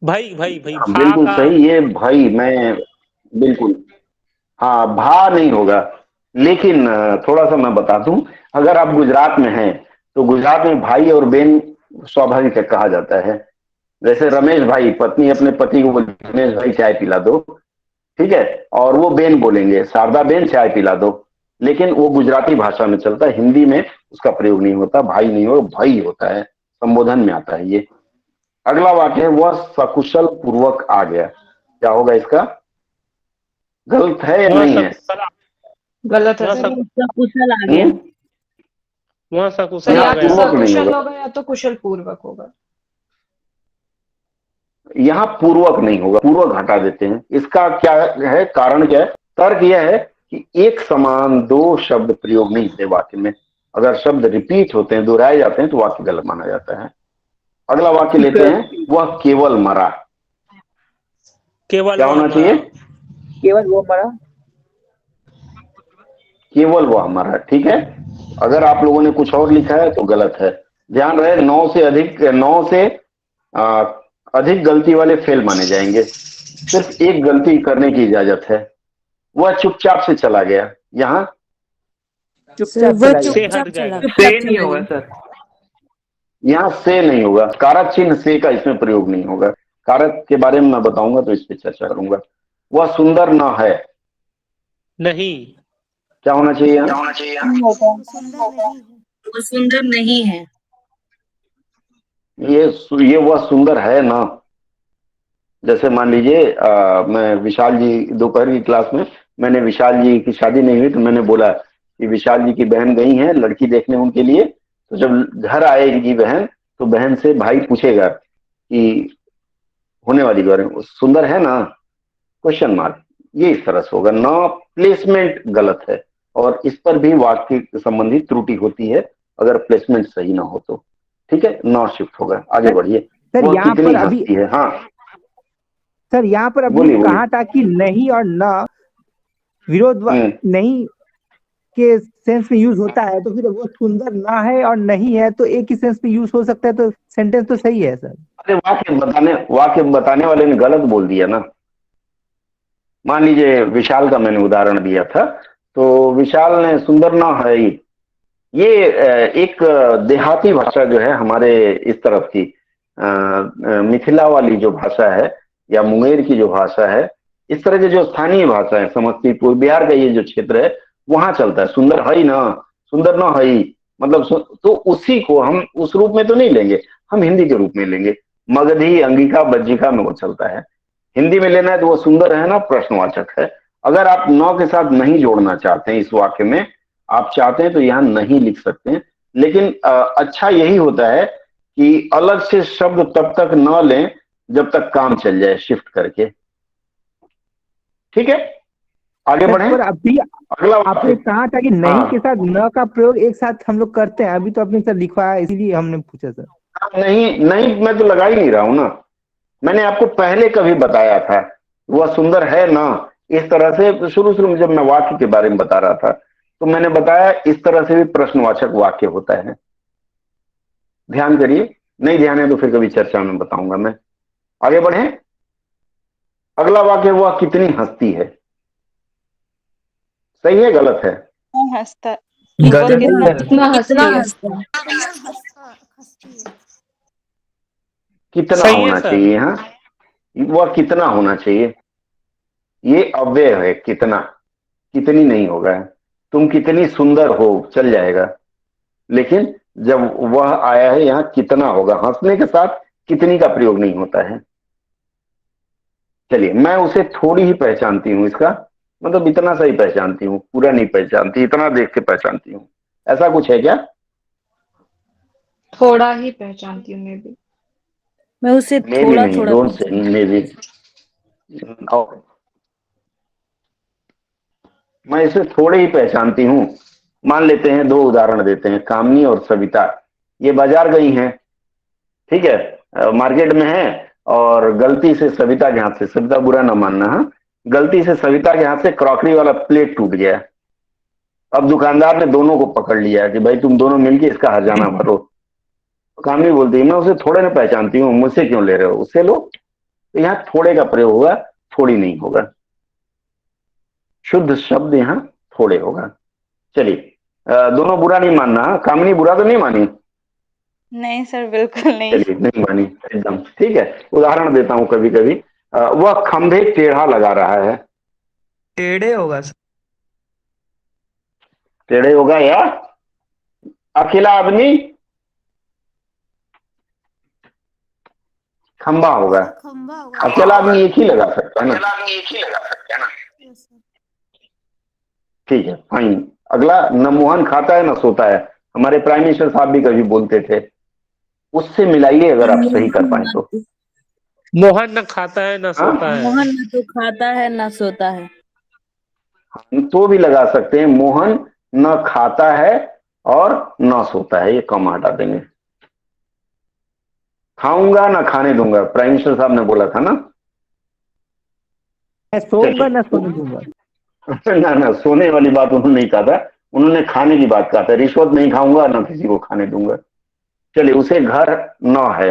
भाई भाई भाई हाँ भा बिल्कुल का। सही, ये भाई मैं बिल्कुल, हाँ भा नहीं होगा। लेकिन थोड़ा सा मैं बता दूं, अगर आप गुजरात में हैं तो गुजरात में भाई और बहन स्वाभाविक है, कहा जाता है। जैसे रमेश भाई, पत्नी अपने पति को बोली रमेश भाई चाय पिला दो, ठीक है, और वो बेन बोलेंगे, शारदा बेन चाय पिला दो, लेकिन वो गुजराती भाषा में चलता है, हिंदी में उसका प्रयोग नहीं होता, भाई नहीं हो भाई होता है, संबोधन में आता है ये। अगला वाक्य है वह सकुशल पूर्वक आ गया, क्या होगा इसका? गलत है या वहाँ नहीं है? सकुशल गलत है वहाँ सर। सक- उसका कुशल आ गया। वहाँ सर सकुशल या आ तो गया। पूर्वक नहीं सकुशल होगा, होगा या तो कुशल पूर्वक होगा। यहाँ पूर्वक नहीं होगा, पूर्वक हटा देते हैं। इसका क्या है, कारण क्या है? तर्क यह है कि एक समान दो शब्द प्रयोग नहीं होते वाक्य में, अगर शब्द रिपीट होते हैं, दोहराए जाते हैं, तो वाक्य गलत माना जाता है। अगला वाक्य लेते हैं, वह केवल मरा, केवल क्या वह होना मरा। चाहिए? केवल वो मरा। केवल वह मरा, ठीक है। अगर आप लोगों ने कुछ और लिखा है तो गलत है। ध्यान रहे, 9 से अधिक गलती वाले फेल माने जाएंगे, सिर्फ एक गलती करने की इजाजत है। वह चुपचाप से चला गया, यहाँ चुपचाप वह चला गया। से हट जाएगा। चुपचाप चला गया। यहाँ से नहीं होगा, कारक चिन्ह से का इसमें प्रयोग नहीं होगा। कारक के बारे में मैं बताऊंगा तो इस पर चर्चा करूंगा। वह सुंदर न है, नहीं। क्या होना चाहिए यहाँ? वो सुंदर नहीं है। वो सुंदर नहीं है। ये वह सुंदर है ना। जैसे मान लीजिए मैं विशाल जी, दोपहर की क्लास में मैंने विशाल जी की शादी नहीं हुई तो मैंने बोला कि विशाल जी की बहन गई है लड़की देखने उनके लिए, तो जब घर आएगी बहन तो बहन से भाई पूछेगा कि होने वाली बारे में सुंदर है ना, क्वेश्चन मार्क, ये इस तरह से होगा ना। प्लेसमेंट गलत है और इस पर भी वाक्य संबंधी त्रुटि होती है अगर प्लेसमेंट सही ना हो तो, ठीक है, ना शिफ्ट होगा। आगे बढ़िए। सर वह यहाँ कितनी पर अभी हंसती है, हाँ सर यहाँ पर अभी बोलिए बोलिए। कहा था कि नहीं और न विरोध नहीं के सेंस में यूज होता है, तो फिर वो सुंदर ना है और नहीं है तो एक ही सेंस में यूज हो सकता है, तो सेंटेंस तो सही है सर। अरे वाक्य बताने वाले ने गलत बोल दिया ना। मान लीजिए विशाल का मैंने उदाहरण दिया था, तो विशाल ने सुंदर ना है, ये एक देहाती भाषा जो है हमारे इस तरफ की मिथिला वाली जो भाषा है या मुंगेर की जो भाषा है, इस तरह के जो स्थानीय भाषा है, समस्तीपुर बिहार का ये जो क्षेत्र है वहां चलता है सुंदर है ना, सुंदर ना है, मतलब तो उसी को हम उस रूप में तो नहीं लेंगे, हम हिंदी के रूप में लेंगे। मगधी अंगिका बज्जिका में वो चलता है। हिंदी में लेना है तो वो सुंदर है ना प्रश्नवाचक है। अगर आप नौ के साथ नहीं जोड़ना चाहते हैं इस वाक्य में, आप चाहते हैं तो यहां नहीं लिख सकते हैं, लेकिन अच्छा यही होता है कि अलग से शब्द तब तक न लें जब तक काम चल जाए शिफ्ट करके, ठीक है। आगे सर बढ़े। पर अभी अगला आपने कहा था कि नहीं हाँ, के साथ न का प्रयोग एक साथ हम लोग करते हैं, अभी तो आपने सर लिखवाया इसीलिए हमने पूछा सर। नहीं नहीं, मैं तो लगा ही नहीं रहा हूं ना, मैंने आपको पहले कभी बताया था वह सुंदर है ना, इस तरह से शुरू शुरू में जब मैं वाक्य के बारे में बता रहा था तो मैंने बताया इस तरह से भी प्रश्नवाचक वाक्य होता है। ध्यान करिए, नहीं ध्यान है तो फिर कभी चर्चा में बताऊंगा मैं। आगे बढ़े। अगला वाक्य, वह कितनी हंसती है, सही है गलत है? हंसता वो कितना कितना हंसती है। हंसता है। हंसती है। कितना सही है होना सर। चाहिए, हाँ, वह कितना होना चाहिए, ये अव्यय है, कितना, कितनी नहीं होगा। तुम कितनी सुंदर हो चल जाएगा, लेकिन जब वह आया है यहाँ कितना होगा, हंसने के साथ कितनी का प्रयोग नहीं होता है। चलिए, मैं उसे थोड़ी ही पहचानती हूँ, इसका मतलब इतना सा ही पहचानती हूँ, पूरा नहीं पहचानती, इतना देख के पहचानती हूँ, ऐसा कुछ है क्या? थोड़ा ही पहचानती हूँ मैं भी। मैं उसे मे भी थोड़ा नहीं, थोड़ा डोंट से मे भी। और मैं इसे थोड़े ही पहचानती हूँ। मान लेते हैं, दो उदाहरण देते हैं, कामनी और सविता, ये बाजार गई हैं, ठीक है, मार्केट में है, और गलती से सविता के हाथ से, सविता बुरा ना मानना, हाँ, गलती से सविता के हाथ से क्रॉकरी वाला प्लेट टूट गया। अब दुकानदार ने दोनों को पकड़ लिया कि भाई तुम दोनों मिलके इसका हर्जाना भरो। कामनी बोलती है मैं उसे थोड़े ने पहचानती हूँ, मुझसे क्यों ले रहे हो, उससे लो। तो यहाँ थोड़े का प्रयोग होगा, थोड़ी नहीं होगा, शुद्ध शब्द यहाँ थोड़े होगा। चलिए, दोनों बुरा नहीं मानना, कामनी बुरा तो नहीं मानी, नहीं सर, बिल्कुल नहीं। चलिए नहीं मानी एकदम ठीक है। उदाहरण देता हूं कभी कभी वह खंभे टेढ़ा लगा रहा है। टेढ़े होगा सर। टेढ़े होगा या अकेला आदमी खंबा होगा। सर खंबा होगा। अकेला आदमी एक ही लगा सकता है ना। Yes sir. ठीक है फाइन। अगला, न मोहन खाता है न सोता है। हमारे प्राइम मिनिस्टर साहब भी कभी बोलते थे, उससे मिलाइए अगर आप सही कर पाए तो। मोहन न खाता है न हाँ? सोता है। मोहन न तो खाता है न सोता है। तो भी लगा सकते हैं, मोहन न खाता है और न सोता है, ये कम हटा देंगे। खाऊंगा ना खाने दूंगा, प्राइम मिनिस्टर साहब ने बोला था ना। मैं सोऊंगा ना सोने दूंगा। ना ना, सोने वाली बात उन्होंने नहीं कहा था, उन्होंने खाने की बात कहा था। रिश्वत नहीं खाऊंगा ना किसी को खाने दूंगा। चलिए, उसे घर न है,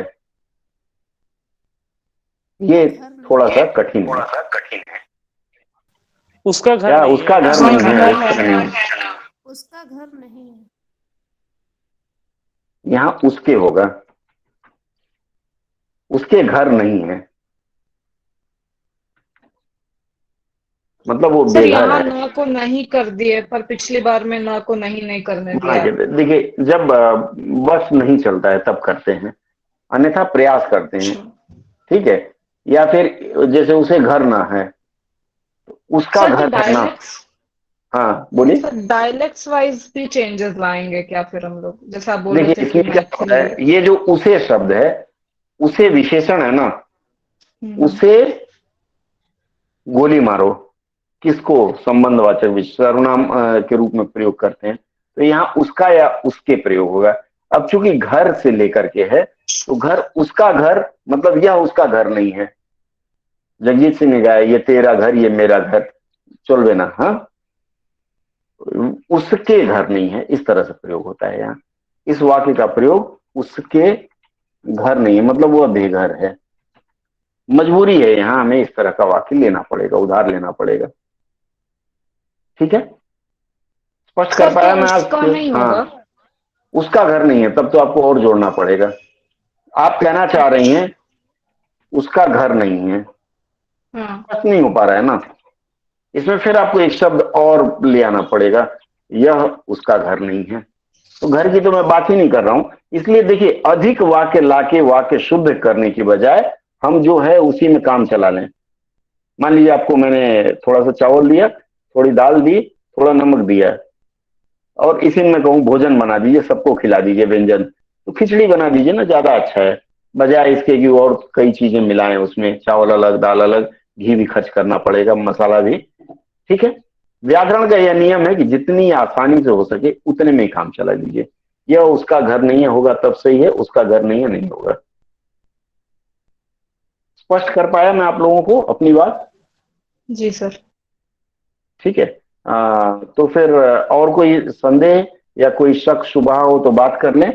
ये थोड़ा सा कठिन है। उसका घर क्या नहीं उसका है। घर नहीं है? उसका नहीं है। उसका घर नहीं है। यहाँ उसके होगा, उसके घर नहीं है, मतलब वो सर बेघर यहाँ है। न को नहीं कर दिए, पर पिछली बार में न को नहीं करने हाँ, दिया। देखिए जब बस नहीं चलता है तब करते हैं, अन्यथा प्रयास करते हैं। ठीक है। या फिर जैसे उसे घर ना है, उसका सर तो घर है ना। डायलेक्ट्स हाँ बोलिए। सर डायलेक्ट्स वाइज भी चेंजेस लाएंगे क्या फिर हम लोग? जैसे आप बोल रहे देखिए थे कि इसमें क्या होता मैथिली। है, ये जो उसे शब्द है, उसे विशेषण है ना, उसे गोली मारो, किसको संबंधवाचक सर्वनाम के रूप में प्रयोग करते हैं, तो यहाँ उसका या उसके प्रयोग होगा। अब चूंकि घर से लेकर के है, तो घर, उसका घर मतलब यह उसका घर नहीं है। जगजीत सिंह ने गाया, ये तेरा घर ये मेरा घर, चलवे ना। हाँ, उसके घर नहीं है, इस तरह से प्रयोग होता है यहाँ। इस वाक्य का प्रयोग उसके घर नहीं है, मतलब वो बेघर है। मजबूरी है, यहाँ हमें इस तरह का वाक्य लेना पड़ेगा, उधार लेना पड़ेगा। ठीक है, स्पष्ट कर सर तो पाया मैं आज? उसका नहीं होगा। हाँ, उसका घर नहीं है, तब तो आपको और जोड़ना पड़ेगा। आप कहना चाह रही हैं उसका घर नहीं है, हाँ। स्पष्ट नहीं हो पा रहा है ना। इसमें फिर आपको एक शब्द और ले आना पड़ेगा, यह उसका घर नहीं है। तो घर की तो मैं बात ही नहीं कर रहा हूं। इसलिए देखिए, अधिक वाक्य लाके वाक्य शुद्ध करने की बजाय हम जो है उसी में काम चला लें। मान लीजिए आपको मैंने थोड़ा सा चावल दिया, थोड़ी दाल दी, थोड़ा नमक दिया, और इसी में कहूँ भोजन बना दीजिए, सबको खिला दीजिए व्यंजन, तो खिचड़ी बना दीजिए ना, ज्यादा अच्छा है, बजाय इसके कि और कई चीजें मिलाएं उसमें, चावल अलग दाल अलग, घी भी खर्च करना पड़ेगा, मसाला भी। ठीक है, व्याकरण का यह नियम है कि जितनी आसानी से हो सके उतने में ही काम चला लीजिए। यह उसका घर नहीं है होगा तब सही है, उसका घर नहीं है नहीं होगा। स्पष्ट कर पाया मैं आप लोगों को अपनी बात? जी सर। ठीक है। तो फिर और कोई संदेह या कोई शक शुबा हो तो बात कर लें,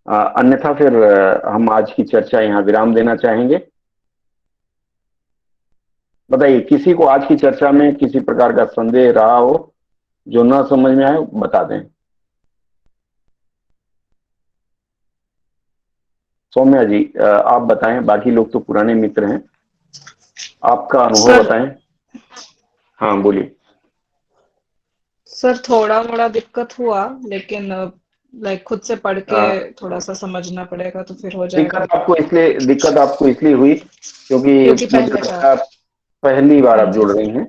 अन्यथा फिर हम आज की चर्चा यहाँ विराम देना चाहेंगे। बताइए, किसी को आज की चर्चा में किसी प्रकार का संदेह रहा हो, जो न समझ में आए बता दें। सौम्या जी आप बताएं, बाकी लोग तो पुराने मित्र हैं, आपका अनुभव बताएं। हाँ बोलिए। सर थोड़ा मोड़ा दिक्कत हुआ, लेकिन लाइक खुद से पढ़ के थोड़ा सा समझना पड़ेगा तो फिर हो जाएगा। दिक्कत आपको इसलिए हुई क्योंकि क्योंकि मुझे पहले लगता बार। है पहली बार हाँ आप जी जुड़ रही सर। हैं।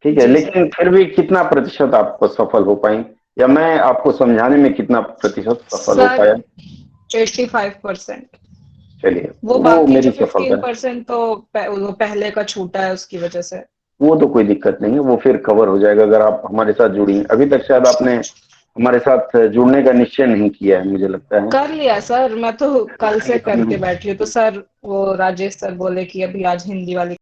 ठीक है, जी सर। लेकिन फिर भी कितना प्रतिशत आप सफल हो पाई, या मैं आपको समझाने में कितना प्रतिशत सफल हो सर पाया? 85%। चलिए, वो वो बाकी मेरी जो सफलता है। 15% तो वो पहले का छूटा है उसकी वजह से। वो तो कोई दिक्कत नहीं है, वो फिर कवर हो जाएगा अगर आप हमारे साथ जुड़ी हैं। अभी तक शायद आपने हमारे साथ जुड़ने का निश्चय नहीं किया है, मुझे लगता है। कर लिया सर, मैं तो कल से करके बैठी हूँ। तो सर वो राजेश सर बोले कि अभी आज हिंदी वाली